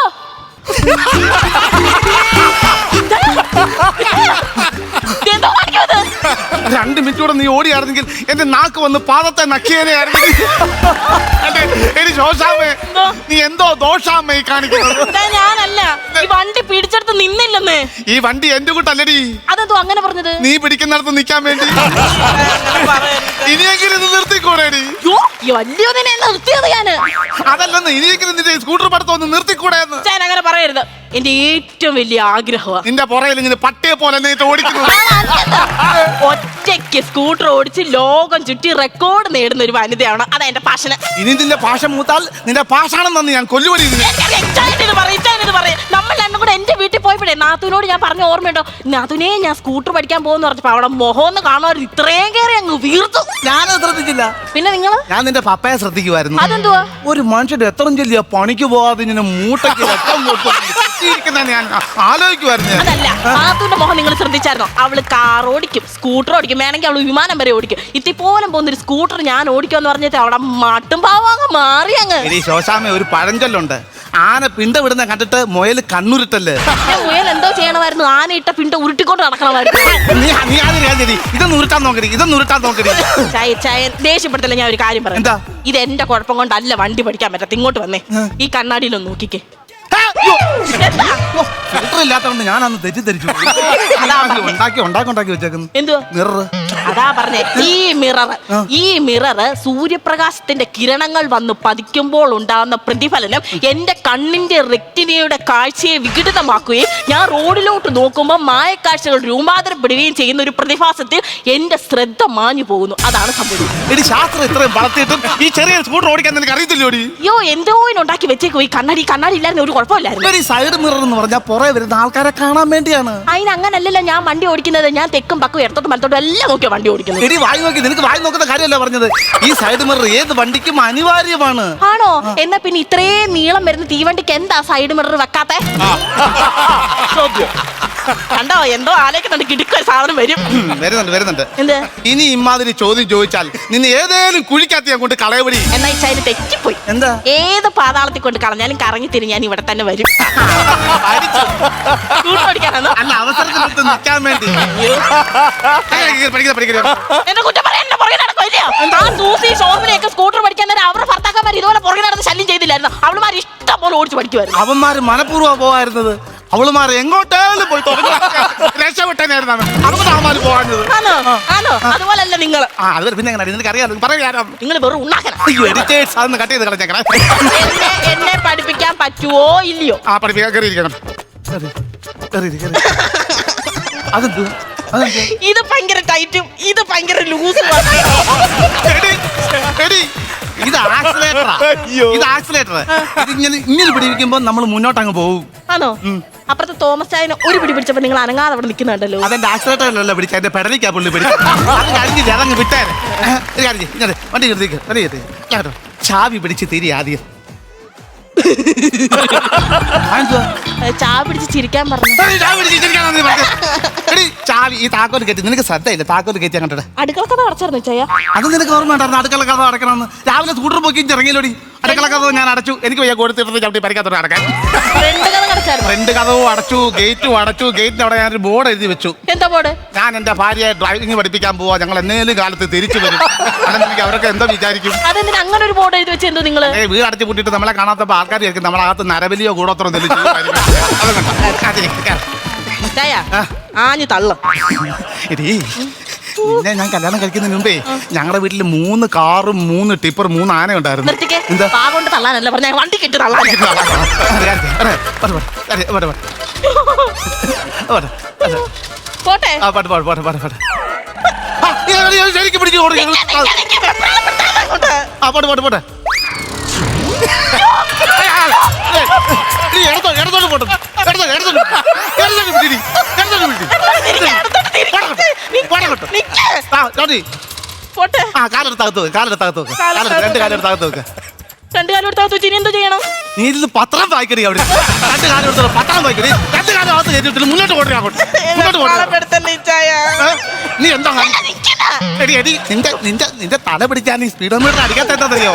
[SPEAKER 1] എന്തോ കാണിക്കുന്നത്?
[SPEAKER 3] 2 മിനിറ്റ് കൂടെ നീ ഓടിയായിരുന്നെങ്കിൽ എന്റെ നാക്ക് വന്ന് പാദത്തെ നക്കിയേനെയായിരുന്നെങ്കിൽ. എടി ശോശാമേ, നീ എന്തോ ദോഷാമേ ഈ കാണിക്കുന്നത്.
[SPEAKER 1] ഞാനല്ല, ഈ വണ്ടി പിടിച്ചെടുത്ത് നിന്നില്ലെന്ന്.
[SPEAKER 3] ഈ വണ്ടി എന്റെ കൂട്ടല്ലടി.
[SPEAKER 1] അതെന്തോ അങ്ങനെ പറഞ്ഞത്?
[SPEAKER 3] നീ പിടിക്കുന്നിടത്ത് നിൽക്കാൻ വേണ്ടി. ഇനിയെങ്കിലും ഇത് നിർത്തിക്കൂടേടി.
[SPEAKER 1] വലിയതിനെ നിർത്തിയത് ഞാന്.
[SPEAKER 3] അതല്ലെന്ന്, ഇനിയെങ്കിലും നിന്റെ സ്കൂട്ടർ പഠിത്തം ഒന്ന് നിർത്തിക്കൂടെയെന്ന്.
[SPEAKER 1] ഞാൻ അങ്ങനെ പറയരുത്. എന്റെ ഏറ്റവും വലിയ ആഗ്രഹമാണ്
[SPEAKER 3] നിന്റെ പുറയിൽ ഇങ്ങനെ പട്ടിയെ പോലെ നീട്ട് ഓടിക്കുന്നു.
[SPEAKER 1] ഒറ്റയ്ക്ക് സ്കൂട്ടർ ഓടിച്ച് ലോകം ചുറ്റി റെക്കോർഡ് നേടുന്ന ഒരു വനിതയാണ്. അതാ എന്റെ പാഷന്.
[SPEAKER 3] ഇനി നിന്റെ ഭാഷ മൂത്താൽ നിന്റെ ഭാഷാണെന്ന് ഞാൻ കൊല്ലുപടി.
[SPEAKER 1] നമ്മൾ രണ്ടും കൂടെ എന്റെ വീട്ടിൽ പോയപ്പോഴേ നാത്തുവിനോട് ഞാൻ പറഞ്ഞ ഓർമ്മയുണ്ടോ? നാത്തുവിനെ ഞാൻ സ്കൂട്ടർ പഠിക്കാൻ പോകുന്ന പറഞ്ഞപ്പോ അവിടെ മുഖമൊന്ന് കാണുമായിരുന്നു. ഇത്രയും കയറി അങ്ങ് വീർത്തു.
[SPEAKER 3] ഞാനത് ശ്രദ്ധിച്ചില്ല.
[SPEAKER 1] പിന്നെ നിങ്ങള്?
[SPEAKER 3] ഞാൻ നിന്റെ പപ്പയെ ശ്രദ്ധിക്കുമായിരുന്നു.
[SPEAKER 1] അതെന്തുവാ?
[SPEAKER 3] ഒരു മനുഷ്യന്റെ എത്ര ചെല്ലിയ പണിക്ക് പോവാതെ ഇങ്ങനെ മൂട്ടയ്ക്ക് രക്തം ഞാൻ ആലോചിക്കുമായിരുന്നു.
[SPEAKER 1] അതല്ല, നാത്തുവിന്റെ മുഖം നിങ്ങൾ ശ്രദ്ധിച്ചായിരുന്നോ? അവള് കാർ ഓടിക്കും, സ്കൂട്ടർ ഓടിക്കും, വേണമെങ്കിൽ അവള് വിമാനം വരെ ഓടിക്കും. ഇത്തിപ്പോലും പോകുന്നൊരു സ്കൂട്ടർ ഞാൻ ഓടിക്കുമെന്ന് പറഞ്ഞിട്ട് അവിടെ മട്ടും പാവം അങ്ങ് മാറി അങ്ങ്.
[SPEAKER 3] ശോശാമ, ഒരു പഴഞ്ചൊല്ലുണ്ട്, ആന പിണ്ട വിടുന്ന കണ്ടിട്ട് മുയൽ കണ്ണുരുട്ടല്ലേ.
[SPEAKER 1] മുയൽ എന്തോ ചെയ്യണമായിരുന്നു? ആന ഇട്ട പിണ്ട ഉരുട്ടിക്കൊണ്ട് നടക്കണമായിരുന്നു.
[SPEAKER 3] ഇതൊന്നും ഉരുട്ടാൻ നോക്കടി.
[SPEAKER 1] ദേഷ്യപ്പെടുത്തല്ല, ഞാൻ ഒരു കാര്യം പറയാം. ഇത് എന്റെ കുഴപ്പം കൊണ്ടല്ല വണ്ടി പഠിക്കാൻ പറ്റത്ത്. ഇങ്ങോട്ട് വന്നേ, ഈ കണ്ണാടിയിലൊന്ന് നോക്കിക്കേ.
[SPEAKER 3] ഇല്ലാത്തോണ്ട് ഞാൻ അന്ന് തെറ്റിദ്ധരിച്ചു. ഉണ്ടാക്കി വെച്ചേക്കുന്നു.
[SPEAKER 1] എന്തുവാ മിറർ? അതാ പറഞ്ഞേ, ഈ മിറർ സൂര്യപ്രകാശത്തിന്റെ കിരണങ്ങൾ വന്ന് പതിക്കുമ്പോൾ ഉണ്ടാകുന്ന പ്രതിഫലനം എന്റെ കണ്ണിന്റെ റെറ്റിനയുടെ കാഴ്ചയെ വിഘടിതമാക്കുകയും ഞാൻ റോഡിലോട്ട് നോക്കുമ്പോൾ മായക്കാഴ്ചകൾ രൂപാന്തരപ്പെടുകയും ചെയ്യുന്ന ഒരു പ്രതിഭാസത്തിൽ എന്റെ ശ്രദ്ധ മാഞ്ഞു പോകുന്നു. അതാണ് സംഭവിക്കുന്നത്.
[SPEAKER 3] ശാസ്ത്രം ഇത്രയും വളർത്തിയിട്ടും ഈ ചെറിയ സ്കൂട്ടർ ഓടിക്കാൻ നിനക്ക് അറിയത്തില്ലോടി?
[SPEAKER 1] അയ്യോ, എന്തോ ഉണ്ടാക്കി വെച്ചേക്കോ. ഈ കണ്ണാടി ഇല്ലായിരുന്നു ഒരു കുഴപ്പമില്ലായിരുന്നു.
[SPEAKER 3] സൈഡ് മിറർ എന്ന് പറഞ്ഞാൽ പുറകെ വരുന്ന ആൾക്കാരെ കാണാൻ വേണ്ടിയാണ്.
[SPEAKER 1] അതിന് അങ്ങനല്ലല്ലോ ഞാൻ വണ്ടി ഓടിക്കുന്നത്. ഞാൻ തെക്കും പക്കും ഇടത്തോട്ടും വലത്തോട്ടും എല്ലാം നോക്കിയാ വണ്ടി ഓടിക്കുന്നത്.
[SPEAKER 3] നിനക്ക് വായി നോക്കുന്ന കാര്യമല്ല പറഞ്ഞത്. ഈ സൈഡ് മിറർ ഏത് വണ്ടിക്കും അനിവാര്യമാണ്.
[SPEAKER 1] ആണോ? എന്നാ പിന്നെ ഇത്രയും നീളം വരുന്ന തീവണ്ടിക്ക് എന്താ സൈഡ് മിറർ വെക്കാത്തെ? കണ്ടോ, എന്തോ ആലോചിക്കുന്നുണ്ട്. കിടക്കൊരു സാധനം
[SPEAKER 3] വരുന്നുണ്ട്.
[SPEAKER 1] എന്ത്?
[SPEAKER 3] ഇനി ഇമാതിരി ചോദ്യം ചോദിച്ചാൽ നിന്നെ ഏതേലും കുഴിക്കകത്ത് ഞാൻ കൊണ്ട് കളയപടി.
[SPEAKER 1] എന്നാ ഇച്ചാല് തെറ്റിപ്പോയി.
[SPEAKER 3] എന്താ?
[SPEAKER 1] ഏത് പാതാളത്തിൽ കൊണ്ട് കളഞ്ഞാലും കറങ്ങി തിരിഞ്ഞ് ഞാൻ ഇവിടെ തന്നെ വരും.
[SPEAKER 3] അല്ല, അവസരത്തിൽ നിൽക്കാൻ വേണ്ടി.
[SPEAKER 1] എന്നെ കുറ്റം പറയാൻ പുറകെ നടക്കില്ലയോ? ആ സൂസി ഷോപ്പിനെയൊക്കെ സ്കൂട്ടർ പഠിക്കാൻ നേരം അവരുടെ ഭർത്താക്കന്മാർ ഇതുപോലെ പുറകെ നടന്ന് ശല്യം ചെയ്തില്ലായിരുന്നു. അവളുമാർ ഇഷ്ടം പോലെ ഓടിച്ച് പഠിക്കുമായിരുന്നു.
[SPEAKER 3] അവന്മാര് മനഃപൂർവ്വം പോവായിരുന്നത്. അവളുമാർ എങ്ങോട്ടേലും പോയി രക്ഷപ്പെട്ടേനായിരുന്നു അവന്മാര് പോകാഞ്ഞത്.
[SPEAKER 1] ആണോ? അതുപോലല്ല നിങ്ങൾ.
[SPEAKER 3] പിന്നെ നിനക്ക് അറിയാം, പറയാം.
[SPEAKER 1] നിങ്ങൾ വെറും ഉണ്ടാക്കണം.
[SPEAKER 3] കട്ട് ചെയ്ത് കളഞ്ഞേക്കണം.
[SPEAKER 1] എന്നെ പഠിപ്പിക്കാൻ പറ്റുവോ ഇല്ലയോ?
[SPEAKER 3] പഠിപ്പിക്കാൻ കയറിയിരിക്കണം. അതെന്ത്?
[SPEAKER 1] ഇത് ഭയങ്കര ടൈറ്റും ഇത് ഭയങ്കര ലൂസും.
[SPEAKER 3] ഇത് ആക്സിലേറ്റർ. ഇങ്ങനെ പിടിക്കുമ്പോ നമ്മൾ മുന്നോട്ടങ്ങ് പോകും.
[SPEAKER 1] ആണോ? അപ്പുറത്തെ തോമസ് ചായനെ ഒരു പിടി പിടിച്ചപ്പോ നിങ്ങൾ അനങ്ങാതെ അവിടെ നിൽക്കുന്നുണ്ടല്ലോ.
[SPEAKER 3] അതെന്റെ ആക്സിലേറ്ററിലല്ല പിടിച്ച, എന്റെ പെടലിക്കാ പുള്ളി പിടിച്ചു. ഇറങ്ങി വിട്ടേരെ. വണ്ടി കേട്ടോ, ചാവി പിടിച്ച് തിരി ആദ്യം.
[SPEAKER 1] ചാവി പിടിച്ച് ചിരിക്കാൻ പറഞ്ഞു.
[SPEAKER 3] ചാവി ഈ താക്കോല് കയറ്റി. നിനക്ക് ശ്രദ്ധയില്ല, താക്കോല് കയറ്റി അങ്ങോട്ടെ.
[SPEAKER 1] അടുക്കള കഥ അടച്ചായിരുന്നു ചായ.
[SPEAKER 3] അത് നിനക്ക് ഓർമ്മ ഉണ്ടായിരുന്നു അടുക്കള കഥ അടക്കണമെന്ന്. രാവിലെ സ്കൂട്ടർ പോക്കി ഇറങ്ങിയില്ലോടി. അടുക്കള കഥ ഞാൻ അടച്ചു. എനിക്ക് വയ്യ കൊടുത്തിട്ട് ചവിട്ടി പരിക്കാത്തോടെ അടക്കാൻ. ഫ്രണ്ട് കഥവും അടച്ചു, ഗേറ്റും അടച്ചു. ഗേറ്റിന് അവിടെ ഞാനൊരു ബോർഡ് എഴുതി വെച്ചു.
[SPEAKER 1] എന്താ ബോർഡ്?
[SPEAKER 3] ഞാൻ എന്റെ ഭാര്യയെ ഡ്രൈവിംഗ് പഠിപ്പിക്കാൻ പോവാ, ഞങ്ങൾ എന്നേലും കാലത്ത് തിരിച്ചു വരും. അതെനിക്ക് അവരൊക്കെ എന്താ വിചാരിക്കും?
[SPEAKER 1] അതെന്തിനാ അങ്ങനെ ഒരു ബോർഡ് എഴുതി വെച്ച്? എന്തോ നിങ്ങള്
[SPEAKER 3] വീട് അടച്ചു പൂട്ടിട്ട് നമ്മളെ കാണാത്തപ്പോ ആൾക്കാർ ആയിരിക്കും നമ്മളകത്ത് നരബലിയോ കൂടോത്രോ
[SPEAKER 1] ആഞ്ഞു തള്ളും.
[SPEAKER 3] പിന്നെ ഞാൻ കല്യാണം കഴിക്കുന്നതിന് മുമ്പേ ഞങ്ങളുടെ വീട്ടിൽ 3 കാറും 3 ടിപ്പർ 3 ആന ഉണ്ടായിരുന്നു.
[SPEAKER 1] തള്ളാനല്ല പറഞ്ഞ വണ്ടി കെട്ടി തള്ളാൻ. പോട്ടെ.
[SPEAKER 3] ശരിക്കും പിടിച്ചു പോട്ടെ. ഇടത്തോട്ട് പോട്ടെ. കാലെടുത്തകത്ത് വെക്ക്.
[SPEAKER 1] രണ്ട് കാലെടുത്ത് വെച്ച് ഇനി എന്തോ ചെയ്യണം?
[SPEAKER 3] നീ ഇതിൽ പത്രം വായിക്കടി. അവിടെ 2 കാലെടുത്തോ പത്രം വായിക്കടി. 2 ആരും അകത്ത് കയറ്റിട്ടില്ല. മുന്നോട്ട് കൊണ്ടുവരാ മുന്നോട്ട് കൊണ്ടുവരാ. നീ എന്താ എടി എടി നിന്റെ തല പിടിക്കാൻ ഈ സ്പീഡോമീറ്റർ അടിക്കാത്തറിയോ?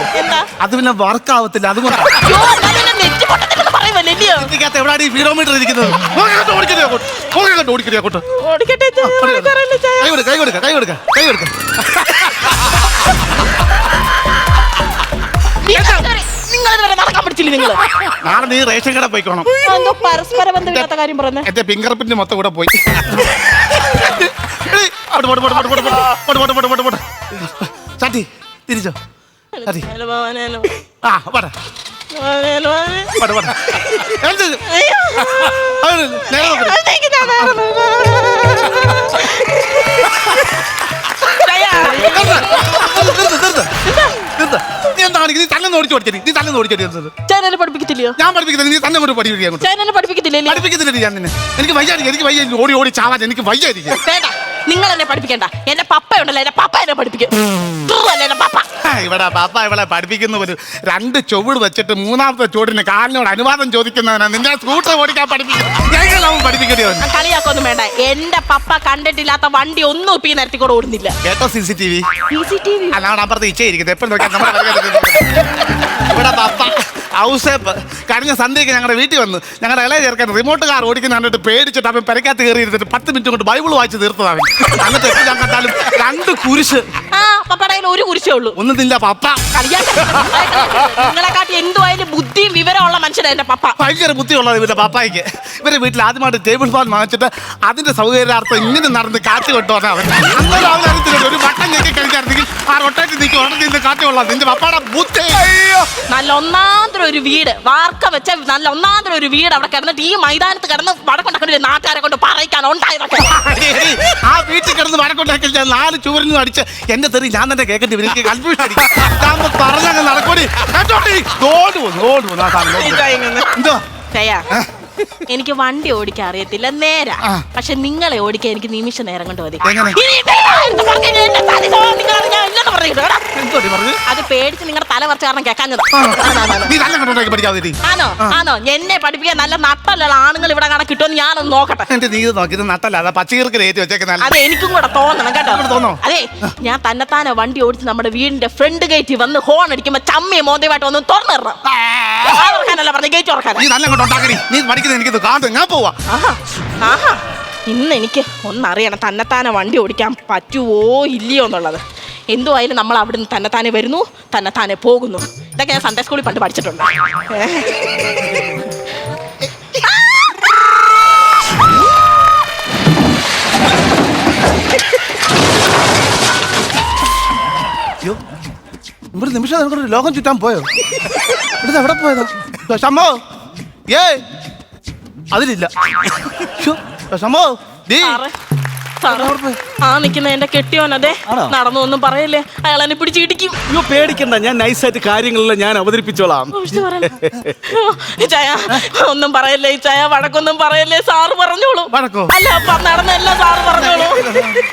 [SPEAKER 3] അത് പിന്നെ വർക്ക് ആവത്തില്ല. അതുകൊണ്ട് എവിടെയാണ് ഈ സ്പീഡോമീറ്റർ ഇരിക്കുന്നത്? ഓടിക്കരുത് അങ്ങോട്ട്. കൈ കൊടുക്ക.
[SPEAKER 1] നടക്കാൻ പഠിച്ചില്ല നിങ്ങൾ.
[SPEAKER 3] നാളെ നീ റേഷൻ കട പോയിക്കോണം.
[SPEAKER 1] പരസ്പര ബന്ധമില്ലാത്ത കാര്യം പറഞ്ഞു.
[SPEAKER 3] എന്റെ ഫിംഗർ പ്രിന്റ് മൊത്തം കൂടെ പോയി. ചാട്ടി തിരിച്ചോ. ആ പട നീ എന്താണ് നീ തന്നെ ഓടിച്ചു പഠിച്ചത്? നീ തന്നെ ഓടിച്ചത്
[SPEAKER 1] ചൈനയിൽ പഠിപ്പിക്കത്തില്ലയോ?
[SPEAKER 3] ഞാൻ പഠിപ്പിക്കുന്നത് നീ തന്നെ കൊണ്ട് പഠിപ്പിക്കുക.
[SPEAKER 1] ചൈനയിൽ പഠിപ്പിക്കത്തില്ലേ?
[SPEAKER 3] പഠിപ്പിക്കുന്നില്ല ഞാൻ നിന്നെ. എനിക്ക് വയ്യ ഓടി ചാവാൻ എനിക്ക് വയ്യായിരിക്കും.
[SPEAKER 1] വേണ്ട, നിങ്ങൾ എന്നെ പഠിപ്പിക്കണ്ട. എന്റെ പപ്പ ഉണ്ടല്ലോ, എന്റെ പപ്പ എന്നെ പഠിപ്പിക്കും.
[SPEAKER 3] ഇവിടെ പാപ്പ ഇവിടെ പഠിപ്പിക്കുന്ന ഒരു 2 ചുവട് വെച്ചിട്ട് 3ാമത്തെ ചുവടിന് കാലിനോട് അനുവാദം ചോദിക്കുന്നവനാ നിന്നെ സ്കൂട്ടർ ഓടിക്കാൻ പഠിപ്പിക്കണോ?
[SPEAKER 1] കളിയാക്കൊന്നും വേണ്ട. എന്റെ പപ്പ കണ്ടിട്ടില്ലാത്ത വണ്ടി ഒന്നും ഇപ്പൊ ഈ നേരത്തിൽ കൂടെ ഓടുന്നില്ല.
[SPEAKER 3] കേട്ടോ CCTV? അതാണ് അപ്പുറത്ത് ഇച്ചയിരിക്കുന്നത്. എപ്പോഴും നോക്കിയാൽ ഇവിടെ പപ്പ ഔസേപ്പ് കഴിഞ്ഞ സന്ധ്യയ്ക്ക് ഞങ്ങളുടെ വീട്ടിൽ വന്ന് ഞങ്ങളുടെ ഇളയ ചേർക്കാൻ റിമോട്ട് കാർ ഓടിക്കുന്ന കണ്ടിട്ട് പേടിച്ചിട്ട് അവൻ പെരക്കകത്ത് കയറി ഇരുന്നിട്ട് 10 മിനിറ്റ് കൊണ്ട് ബൈബിൾ വായിച്ച് തീർത്തതാണ്. എന്നിട്ട് എപ്പോൾ ഞാൻ കണ്ടാലും 2 കുരിശ്.
[SPEAKER 1] പപ്പയുടെ കയ്യിൽ ഒരു കുരിശേ ഉള്ളൂ.
[SPEAKER 3] ഒന്നുമില്ല പപ്പ.
[SPEAKER 1] നിങ്ങളെക്കാട്ടി എന്തുമായാലും ബുദ്ധിയും വിവരമുള്ള മനുഷ്യനാണ് എന്റെ പപ്പ.
[SPEAKER 3] ഭയങ്കര ബുദ്ധിയുള്ളത് ഇവരുടെ പപ്പായ്ക്ക്. ഇവരെ വീട്ടിൽ ആദ്യമായിട്ട് ടേബിൾ ഫാൻ വാങ്ങിച്ചിട്ട് അതിന്റെ സൗകര്യാർത്ഥം ഇങ്ങനെ നടന്ന് കാറ്റ് കൊണ്ടുവന്ന അവൻ. അന്നേരം അവൻ അറിയത്തില്ല ഒരു ബട്ടൺ ഞെക്കി കഴിഞ്ഞായിരുന്നെങ്കിൽ ആ റൊട്ടേറ്റ് നീക്കി ഉടനെ നിന്ന് കാറ്റ് കൊള്ളാം. നിന്റെ പപ്പയുടെ ബുദ്ധി.
[SPEAKER 1] നല്ല ഒന്നാന്തരം ഒരു വീട് വാർക്ക വെച്ച നല്ല ഒന്നാന്തരം ഒരു വീട് അവിടെ കിടന്നിട്ട് ഈ മൈതാനത്ത് കിടന്ന് വടക്കൊണ്ടാക്കി നാട്ടുകാരെ കൊണ്ട് പറയിക്കാൻ ഉണ്ടായതൊക്കെ.
[SPEAKER 3] ആ വീട്ടിൽ കിടന്ന് വടക്കൊണ്ടാക്കി 4 ചുവരിനും അടിച്ച് എന്റെ തെറി ഞാൻ തന്നെ കേൾക്കേണ്ടി വരും. എനിക്ക് കൺഫ്യൂഷൻ അടിക്കും. പറഞ്ഞങ്ങ് നടക്കൂടി. എന്തോ
[SPEAKER 1] എനിക്ക് വണ്ടി ഓടിക്കാൻ അറിയത്തില്ല നേരാ. പക്ഷെ നിങ്ങളെ ഓടിക്കാൻ എനിക്ക് നിമിഷ നേരം കൊണ്ട് മതി. അത് പേടിച്ച് നിങ്ങളുടെ തല പറിച്ച കാരണം കേൾക്കാഞ്ഞത്. ആണോ എന്നെ പഠിപ്പിക്കാൻ നല്ല നട്ടലുള്ള ആണുങ്ങൾ ഇവിടെ കാണാൻ കിട്ടുമെന്ന് ഞാനൊന്ന് നോക്കട്ടെ. അതെ എനിക്കും കൂടെ തോന്നണം കേട്ടോ. അതെ ഞാൻ തന്നെത്താനെ വണ്ടി ഓടിച്ച് നമ്മുടെ വീടിന്റെ ഫ്രണ്ട് ഗേറ്റിൽ വന്ന് ഹോൺ അടിക്കുമ്പോ ചമ്മയെ മോന്തമായിട്ട് ഒന്ന് തുറന്നിടണം. പറഞ്ഞ ഗേറ്റ് തുറക്കാൻ ഇന്ന് എനിക്ക് ഒന്നറിയണം തന്നെത്താനെ വണ്ടി ഓടിക്കാൻ പറ്റുമോ ഇല്ലയോ എന്നുള്ളത്. എന്തുമായാലും നമ്മൾ അവിടുന്ന് തന്നെത്താനെ വരുന്നു തന്നെത്താനെ പോകുന്നു. ഇതൊക്കെ ഞാൻ സൺഡേ സ്കൂളിൽ പണ്ട് പഠിച്ചിട്ടുണ്ട്.
[SPEAKER 3] ഇവിടെ നിമിഷം ലോകം ചുറ്റാൻ പോയോ? ഇവിടുന്ന് എവിടെ പോയതാ? ഷമ്മോ അതിലില്ല. ഷമ്മോ
[SPEAKER 1] ആ നിക്കുന്ന എന്റെ കെട്ടിയോനതെ നടന്നു ഒന്നും പറയല്ലേ, അയാൾ എന്നെ പിടിച്ച് ഇടിക്കും.
[SPEAKER 2] അയ്യോ പേടിക്കണ്ട, ഞാൻ നൈസായിട്ട് കാര്യങ്ങളെല്ലാം ഞാൻ അവതരിപ്പിച്ചോളാം.
[SPEAKER 1] ചായ ഒന്നും പറയല്ലേ ചായ, വഴക്കൊന്നും പറയല്ലേ, സാറ് പറഞ്ഞോളൂ. അല്ല നടന്നല്ല സാറ് പറഞ്ഞോളൂ.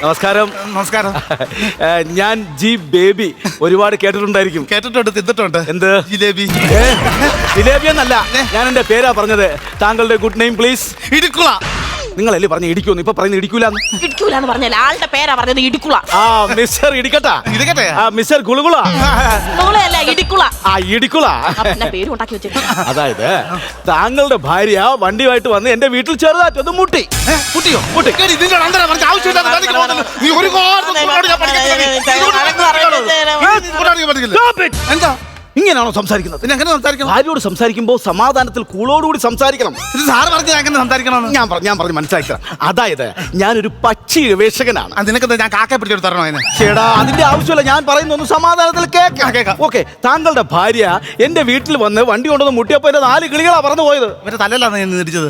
[SPEAKER 2] നമസ്കാരം.
[SPEAKER 3] നമസ്കാരം.
[SPEAKER 2] ഞാൻ ജി ബേബി. ഒരുപാട് കേട്ടിട്ടുണ്ടായിരിക്കും.
[SPEAKER 3] കേട്ടിട്ടുണ്ട്, തിന്നിട്ടുണ്ട്.
[SPEAKER 2] എന്ത്
[SPEAKER 3] ജിലേബി?
[SPEAKER 2] ജിലേബി എന്നല്ല, ഞാൻ എന്റെ പേരാ പറഞ്ഞത്. താങ്കളുടെ ഗുഡ് നെയിം പ്ലീസ്?
[SPEAKER 3] ഇടുക്കുള.
[SPEAKER 2] നിങ്ങളല്ലേ പറഞ്ഞ ഇടിക്കൂന്ന്, ഇപ്പൊ പറയുന്നത് ഇടിക്കൂലെന്ന്.
[SPEAKER 1] ഇടിക്കൂലെന്ന് പറഞ്ഞാൽ ആളുടെ പേരാ പറഞ്ഞത് ഇടിക്കുള.
[SPEAKER 2] ആ മിസ്റ്റർ ഇടിക്കട്ടാ,
[SPEAKER 3] ഇടിക്കട്ടെ.
[SPEAKER 2] ആ മിസ്റ്റർ ഗുളുകുള.
[SPEAKER 1] ഗുളുകുളയല്ല ഇടിക്കുള.
[SPEAKER 2] ആ ഇടിക്കുള.
[SPEAKER 1] പേര് ഉണ്ടാക്കി വെച്ചു.
[SPEAKER 2] അതായത് താങ്കളുടെ ഭാര്യ വണ്ടിയുമായിട്ട് വന്ന് എന്റെ വീട്ടിൽ ചെറുതായിട്ടൊന്ന് മുട്ടി.
[SPEAKER 3] മുട്ടിയോ? എന്താ
[SPEAKER 2] ഇങ്ങനെയാണോ സംസാരിക്കുന്നത്?
[SPEAKER 3] പിന്നെ എങ്ങനെ സംസാരിക്കണം?
[SPEAKER 2] ഭാര്യയോട് സംസാരിക്കുമ്പോൾ സമാധാനത്തിൽ കൂളോടുകൂടി സംസാരിക്കണം.
[SPEAKER 3] ഇത് സാറ് പറഞ്ഞാൽ എങ്ങനെ സംസാരിക്കണം?
[SPEAKER 2] ഞാൻ പറഞ്ഞു മനസ്സിലാക്കണം. അതായത് ഞാനൊരു പക്ഷി ഗവേഷകനാണ്.
[SPEAKER 3] നിനക്ക് ഞാൻ കാക്കയെ പിടിച്ചെടുത്ത് തരണോ? അതിന്
[SPEAKER 2] ചേടാ അതിന്റെ ആവശ്യമില്ല, ഞാൻ പറയുന്ന ഒന്ന് സമാധാനത്തിൽ കേൾക്കാം. ഓക്കെ, താങ്കളുടെ ഭാര്യ എന്റെ വീട്ടിൽ വന്ന് വണ്ടി കൊണ്ടുവന്ന് മുട്ടിയപ്പോ എന്റെ 4 കിളികളാ പറന്നു പോയത്.
[SPEAKER 3] ഇവരുടെ തലയിലാണ് ഞാൻ ഇടിച്ചത്.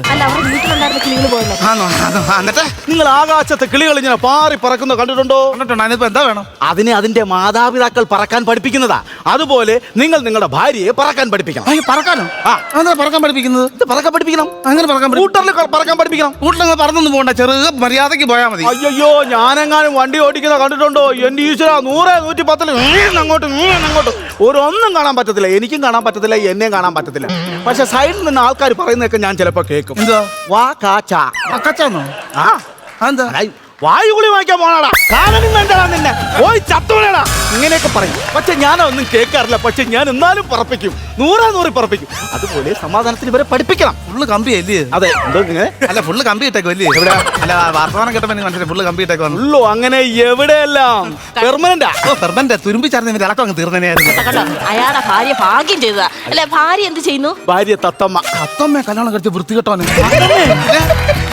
[SPEAKER 2] എന്നിട്ട് നിങ്ങൾ ആകാശത്തെ കിളികൾ ഇങ്ങനെ പാറി പറക്കുന്ന കണ്ടിട്ടുണ്ടോ?
[SPEAKER 3] കണ്ടിട്ടുണ്ടോ? അതിനിപ്പോ എന്താ വേണം?
[SPEAKER 2] അതിനെ അതിന്റെ മാതാപിതാക്കൾ പറക്കാൻ പഠിപ്പിക്കുന്നതാ. അതുപോലെ നിങ്ങൾ നിങ്ങൾ നിങ്ങളുടെ ഭാര്യയെ പറക്കാൻ പഠിപ്പിക്കണം.
[SPEAKER 3] പറക്കാനോ?
[SPEAKER 2] ആ.
[SPEAKER 3] അങ്ങനെ പറക്കാൻ പഠിപ്പിക്കുന്നത്?
[SPEAKER 2] ഇത് പറക്കാൻ പഠിപ്പിക്കണം.
[SPEAKER 3] അങ്ങനെ പറക്കാൻ
[SPEAKER 2] സ്കൂട്ടറിൽ പറക്കാൻ പഠിപ്പിക്കണം.
[SPEAKER 3] വീട്ടിലങ്ങ് പറന്നൊന്നും പോകണ്ട, ചെറുത് മര്യാദയ്ക്ക് പോയാൽ മതി.
[SPEAKER 2] അയ്യോ, ഞാനെങ്ങാനും വണ്ടി ഓടിക്കുന്ന കണ്ടിട്ടുണ്ടോ? എന്റെ ഈശ്വര, 100, 110 അങ്ങോട്ട് ഒന്നും കാണാൻ പറ്റത്തില്ല. എനിക്കും കാണാൻ പറ്റത്തില്ല, എന്നെയും കാണാൻ പറ്റത്തില്ല. പക്ഷെ സൈഡിൽ നിന്ന് ആൾക്കാർ പറയുന്നതൊക്കെ ഞാൻ ചിലപ്പോ കേൾക്കും.
[SPEAKER 3] എന്തുവാ?
[SPEAKER 2] വാ കാച്ച.
[SPEAKER 3] അക്കച്ചാന്നോ?
[SPEAKER 2] ആ,
[SPEAKER 3] എന്താ?
[SPEAKER 2] വായുകുളി വാങ്ങിക്കാൻ പോണാടാ, കാലനും വേണ്ടടാ നിന്നെ, പോയി ചത്തോളടാ, ഇങ്ങനെയൊക്കെ പറയും. പക്ഷെ ഞാനൊന്നും കേൾക്കാറില്ല. പക്ഷെ ഞാൻ എന്നാലും പറപ്പിക്കും, 100 പറപ്പിക്കും. അതുപോലെ സമാധാനത്തിന് ഇവരെ പഠിപ്പിക്കണം.
[SPEAKER 3] ഫുള്ള് കമ്പിയല്ലേ?
[SPEAKER 2] അതെ, എന്തോ ഇങ്ങനെ
[SPEAKER 3] അല്ല, ഫുള്ള് കമ്പി ഇട്ടേക്കോ അല്ലേ?
[SPEAKER 2] എവിടെ?
[SPEAKER 3] അല്ല, വർത്തമാനം കേട്ടപ്പോ എനിക്ക് മനസ്സിലായി ഫുള്ള് കമ്പി ഇട്ടേക്കോ.
[SPEAKER 2] ഉള്ളൂ, അങ്ങനെ എവിടെയെല്ലാം പെർമനന്റാ.
[SPEAKER 3] പെർമനന്റ് തുരുമ്പിച്ചാർന്ന് ഇവര് ഇളക്കം അങ്ങ് തീർന്നേനായിരുന്നു.
[SPEAKER 1] കണ്ടോ, അയാളുടെ ഭാര്യ ഭാഗ്യം ചെയ്തതാ. അല്ലെ, ഭാര്യ എന്ത് ചെയ്യുന്നു?
[SPEAKER 2] ഭാര്യ തത്തമ്മ.
[SPEAKER 3] അത്തമ്മ കല്യാണം കഴിച്ച വൃത്തികെട്ടോനെ.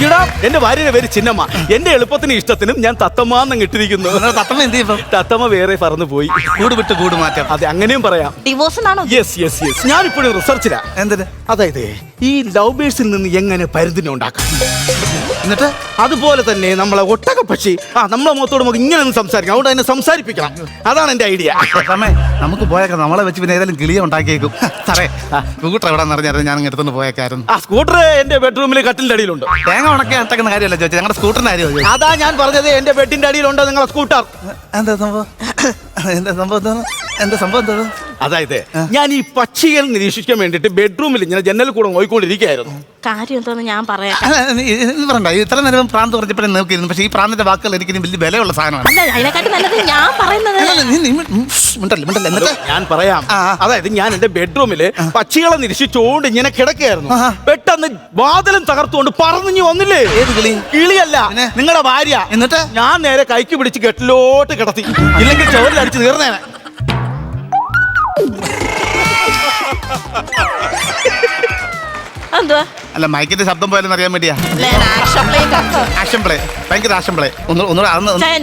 [SPEAKER 2] ഇടാ, എന്റെ ഭാര്യയുടെ പേര് ചിന്നമ്മ. എന്റെ എളുപ്പത്തിന് ഇഷ്ടത്തിനും ഞാൻ തത്തമ്മ ഇട്ടിരിക്കുന്നു.
[SPEAKER 3] തത്തമ്മ എന്ത് ചെയ്യും?
[SPEAKER 2] തത്തമ്മ വേറെ പറന്നു പോയി.
[SPEAKER 3] കൂട് വിട്ട് കൂട് മാറ്റം.
[SPEAKER 2] അതെ, അങ്ങനെയും പറയാം.
[SPEAKER 1] ഡിവോഴ്സിനാണോ?
[SPEAKER 2] യെസ്. ഞാൻ ഇപ്പോഴും റിസർച്ചിലാ.
[SPEAKER 3] എന്തിന്?
[SPEAKER 2] അതായത് ഈ ലവ് ബേഴ്സിൽ നിന്ന് എങ്ങനെ പരുന്തിനെ ഉണ്ടാക്കാം.
[SPEAKER 3] എന്നിട്ട്
[SPEAKER 2] അതുപോലെ തന്നെ നമ്മളെ ഒട്ടക പക്ഷി നമ്മളെ മുഖത്തോട് നമുക്ക് ഇങ്ങനെ ഒന്ന് സംസാരിക്കാം. അതുകൊണ്ട് അതിനെ സംസാരിപ്പിക്കണം. അതാണ് എന്റെ ഐഡിയ.
[SPEAKER 3] സമേ നമുക്ക് പോയേക്കാം. നമ്മളെ വെച്ച് പിന്നെ ഏതായാലും കിളിയെ ഉണ്ടാക്കിയേക്കും. സാറേ, സ്കൂട്ടർ എവിടെന്ന് അറിഞ്ഞാൽ ഞാൻ എടുത്തോണ്ട് പോയേക്കായിരുന്നു.
[SPEAKER 2] സ്കൂട്ടർ എന്റെ ബെഡ്റൂമിൽ കട്ടിലിന്റെ അടിയിലുണ്ട്.
[SPEAKER 3] തേങ്ങ ഉണക്കി അട്ടക്കുന്ന കാര്യമല്ല ചോദിച്ചത്, ഞങ്ങളുടെ സ്കൂട്ടറിന്റെ കാര്യമോ?
[SPEAKER 2] അതാ ഞാൻ പറഞ്ഞത്, എന്റെ ബെഡിന്റെ അടിയിലുണ്ട് നിങ്ങളെ സ്കൂട്ടർ.
[SPEAKER 3] എന്താ സംഭവം? എന്താ സംഭവം എന്താ?
[SPEAKER 2] അതായത് ഞാൻ ഈ പക്ഷികൾ നിരീക്ഷിക്കാൻ വേണ്ടിട്ട് ബെഡ്റൂമിൽ ഇങ്ങനെ ജനലിൽ കൂടെ നോയിക്കൊണ്ടിരിക്കുകയായിരുന്നു.
[SPEAKER 1] കാര്യം എന്താന്ന് ഞാൻ പറയാം.
[SPEAKER 3] പറയണ്ട, ഇത്ര നേരം പ്രാന്ത് പറഞ്ഞപ്പോഴേ നോക്കിയിരുന്നു. പക്ഷേ ഈ പ്രാന്തിന്റെ വാക്കുകൾ എനിക്ക് വലിയ വിലയുള്ള സാധനമാണ്.
[SPEAKER 1] അല്ല, അതിനെക്കാട്ടി നല്ലത് ഞാൻ പറയുന്നത്.
[SPEAKER 3] എന്നിട്ട്
[SPEAKER 2] ഞാൻ പറയാം. അതായത് ഞാൻ എന്റെ ബെഡ്റൂമില് പക്ഷികളെ നിരീക്ഷിച്ചുകൊണ്ട് ഇങ്ങനെ കിടക്കുകയായിരുന്നു. പെട്ടെന്ന് വാതിലും തകർത്തുകൊണ്ട് പറന്നിഞ്ഞു വന്നില്ലേ.
[SPEAKER 3] ഏത് കിളി?
[SPEAKER 2] കിളിയല്ല, നിങ്ങളുടെ ഭാര്യ.
[SPEAKER 3] എന്നിട്ട്
[SPEAKER 2] ഞാൻ നേരെ കൈക്ക് പിടിച്ച് കെട്ടിലോട്ട് കിടത്തി. ഇല്ലെങ്കിൽ ചോറിലടിച്ച് തീർന്നേനെ.
[SPEAKER 1] എന്തുവാ?
[SPEAKER 3] അല്ല, മൈക്കിന്റെ ശബ്ദം പോയാലും അറിയാൻ വേണ്ടിയാ. ആക്ഷൻ പ്ലേ, ഭയങ്കര ആക്ഷൻ പ്ലേ.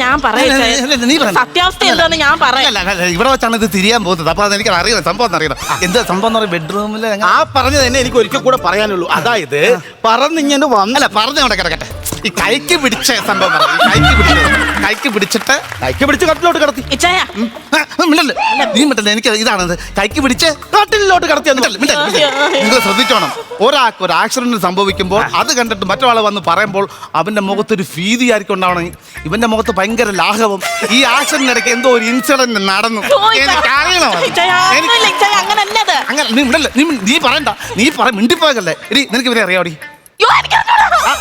[SPEAKER 1] ഞാൻ പറയാം, സത്യാവസ്ഥ എന്താന്ന് ഞാൻ പറയാം.
[SPEAKER 3] ഇവിടെ വെച്ചാണ് ഇത് തിരിയാൻ പോകുന്നത്. അപ്പൊ അതെനിക്ക് അറിയണം, സംഭവം അറിയണം. എന്താ സംഭവം എന്ന് പറയുന്നത്? ബെഡ്റൂമില്
[SPEAKER 2] പറഞ്ഞത് തന്നെ എനിക്ക് ഒരിക്കൽ കൂടെ പറയാനുള്ളൂ. അതായത് പറന്നിങ്ങനെ വന്നല്ല,
[SPEAKER 3] പറഞ്ഞു അവിടെ കിടക്കട്ടെ. ഈ കൈക്ക് പിടിച്ച സംഭവം കൈക്ക് പിടിച്ചിട്ട്
[SPEAKER 2] കട്ടിലോട്ട് കിടത്തി.
[SPEAKER 3] നീ മിണ്ടല്ലേ, എനിക്ക് ഇതാണത്. കൈക്ക് പിടിച്ച്
[SPEAKER 2] കട്ടിലോട്ട് കിടത്തി.
[SPEAKER 3] നിങ്ങൾ ശ്രദ്ധിച്ചോണം, ഒരാൾക്ക് ഒരു ആക്സിഡന്റ് സംഭവിക്കുമ്പോൾ അത് കണ്ടിട്ട് മറ്റൊരാൾ വന്ന് പറയുമ്പോൾ അവന്റെ മുഖത്തൊരു ഭീതിയായിരിക്കും ഉണ്ടാവണം. ഇവന്റെ മുഖത്ത് ഭയങ്കര ലാഘവം. ഈ ആക്സിഡന്റ് ഇടയ്ക്ക് എന്തോ ഒരു ഇൻസിഡന്റ് നടന്നു. നീ പറയണ്ട, നീ മിണ്ടിപ്പോയല്ലേ. എടി, നിനക്ക് ഇവരെ അറിയാവടി?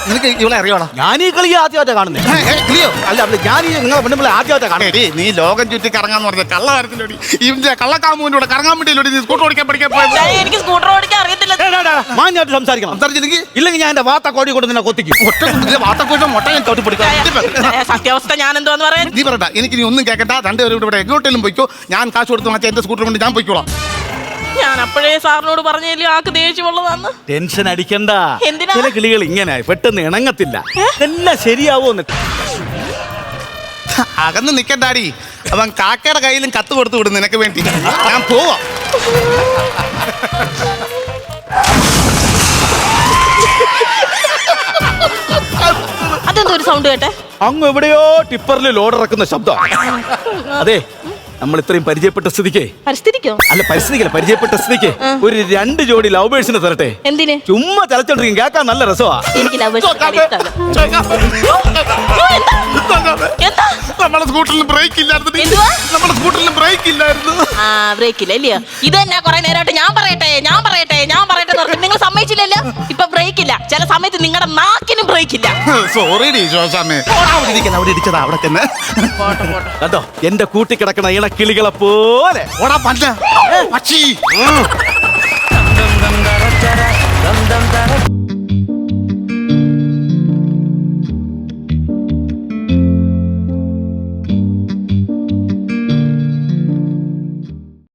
[SPEAKER 3] നിനക്ക് ഇവളെ അറിയാവടാ?
[SPEAKER 2] ഞാൻ ഈ കളി ആദ്യമായിട്ടാ കാണുന്നത്.
[SPEAKER 3] കിളിയോ?
[SPEAKER 2] അല്ല, ഞാൻ നിങ്ങളെ പെണ്ണുമ്പിളെ ആദ്യമായിട്ടാ കാണുന്നത്.
[SPEAKER 3] നീ ലോകം ചുറ്റി കറങ്ങാന്ന് പറഞ്ഞ കള്ളകാരത്തിലോടി, ഇതിന്റെ കള്ളക്കാമൂന്റെ കൂടെ കറങ്ങാൻ വേണ്ടിയില്ലോടി നീ സ്കൂട്ടർ ഓടിക്കാൻ പഠിക്കാൻ പോയത്.
[SPEAKER 1] എനിക്ക് സ്കൂട്ടർ ഓടിക്കാൻ അറിയത്തില്ല.
[SPEAKER 2] മാഞ്ഞായിട്ട് സംസാരിക്കണം. ഇല്ലെങ്കിൽ ഞാൻ എന്റെ വാത്ത കോടി കൊണ്ട് നിന്നെ കൊത്തിക്കും.
[SPEAKER 3] വാത്തക്കോട്ടം മുട്ട ഞാൻ ചവിട്ടി പിടിക്കാം.
[SPEAKER 1] സത്യാവസ്ഥ ഞാൻ എന്തോന്ന് പറയാൻ?
[SPEAKER 3] നീ പറയണ്ട, എനിക്ക് നീ ഒന്നും കേൾക്കണ്ട. രണ്ടുപേരും ഇവിടെ എങ്ങോട്ടെങ്കിലും പോയിക്കോ. ഞാൻ കാശ് കൊടുത്ത് മാറ്റി എന്റെ സ്കൂട്ടർ കൊണ്ട് ഞാൻ പോയിക്കോളാം.
[SPEAKER 1] ഞാൻ അപ്പോഴേ സാറിനോട് പറഞ്ഞില്ലേ ആക്ക് ദേഷ്യമുള്ളതാന്ന്.
[SPEAKER 2] ടെൻഷൻ അടിക്കണ്ട.
[SPEAKER 1] എന്തിനാ?
[SPEAKER 2] ചില കിളികൾ ഇങ്ങനെ പെട്ടെന്ന് ഇണങ്ങത്തില്ല. എല്ലാം ശരിയാവോന്ന്.
[SPEAKER 3] അകന്ന് നിക്കണ്ടാടി. അവൻ കാക്കയുടെ കയ്യിലും കത്ത് കൊടുത്തു വിടും നിനക്ക് വേണ്ടി. ഞാൻ പോവാ.
[SPEAKER 1] അതെന്തോ ഒരു സൗണ്ട് കേട്ടെ.
[SPEAKER 2] അങ്ങ് എവിടെയോ ടിപ്പറിൽ ലോഡ് ഇറക്കുന്ന ശബ്ദം. അതെ, നമ്മൾ ഇത്രയും പരിചയപ്പെട്ട സ്ഥിതിക്ക് അല്ല, പരിചയപ്പെട്ട സ്ഥിതിക്ക് ഒരു 2 ജോഡി ലവ് ബേഴ്സിനെ തരട്ടെ.
[SPEAKER 1] എന്തിന്?
[SPEAKER 2] ചുമ്മാ ചലച്ചോണ്ടിരിക്കും, കേൾക്കാൻ നല്ല രസമാ.
[SPEAKER 1] എനിക്ക്
[SPEAKER 3] നമ്മുടെ സ്കൂട്ടറിൽ ബ്രേക്ക് ഇല്ലായിരുന്നു.
[SPEAKER 1] ബ്രേക്ക് ഇല്ല അല്ലയോ? ഇത് തന്നെ കുറെ നേരമായിട്ട് ഞാൻ പറയട്ടെ നിങ്ങൾ സമ്മതിച്ചില്ലല്ലോ. ഇപ്പൊ ബ്രേക്ക് ഇല്ല. ചില സമയത്ത് നിങ്ങളുടെ നാക്കിനും ബ്രേക്ക് ഇല്ല.
[SPEAKER 3] സോറി അവിടെ ഇടിച്ചതാ. അവിടെ തന്നെ
[SPEAKER 2] കണ്ടോ, എന്റെ കൂട്ടിക്കിടക്കണ ഇണക്കിളികളെ പോലെ
[SPEAKER 3] ഓടാ പറ്റ പക്ഷി.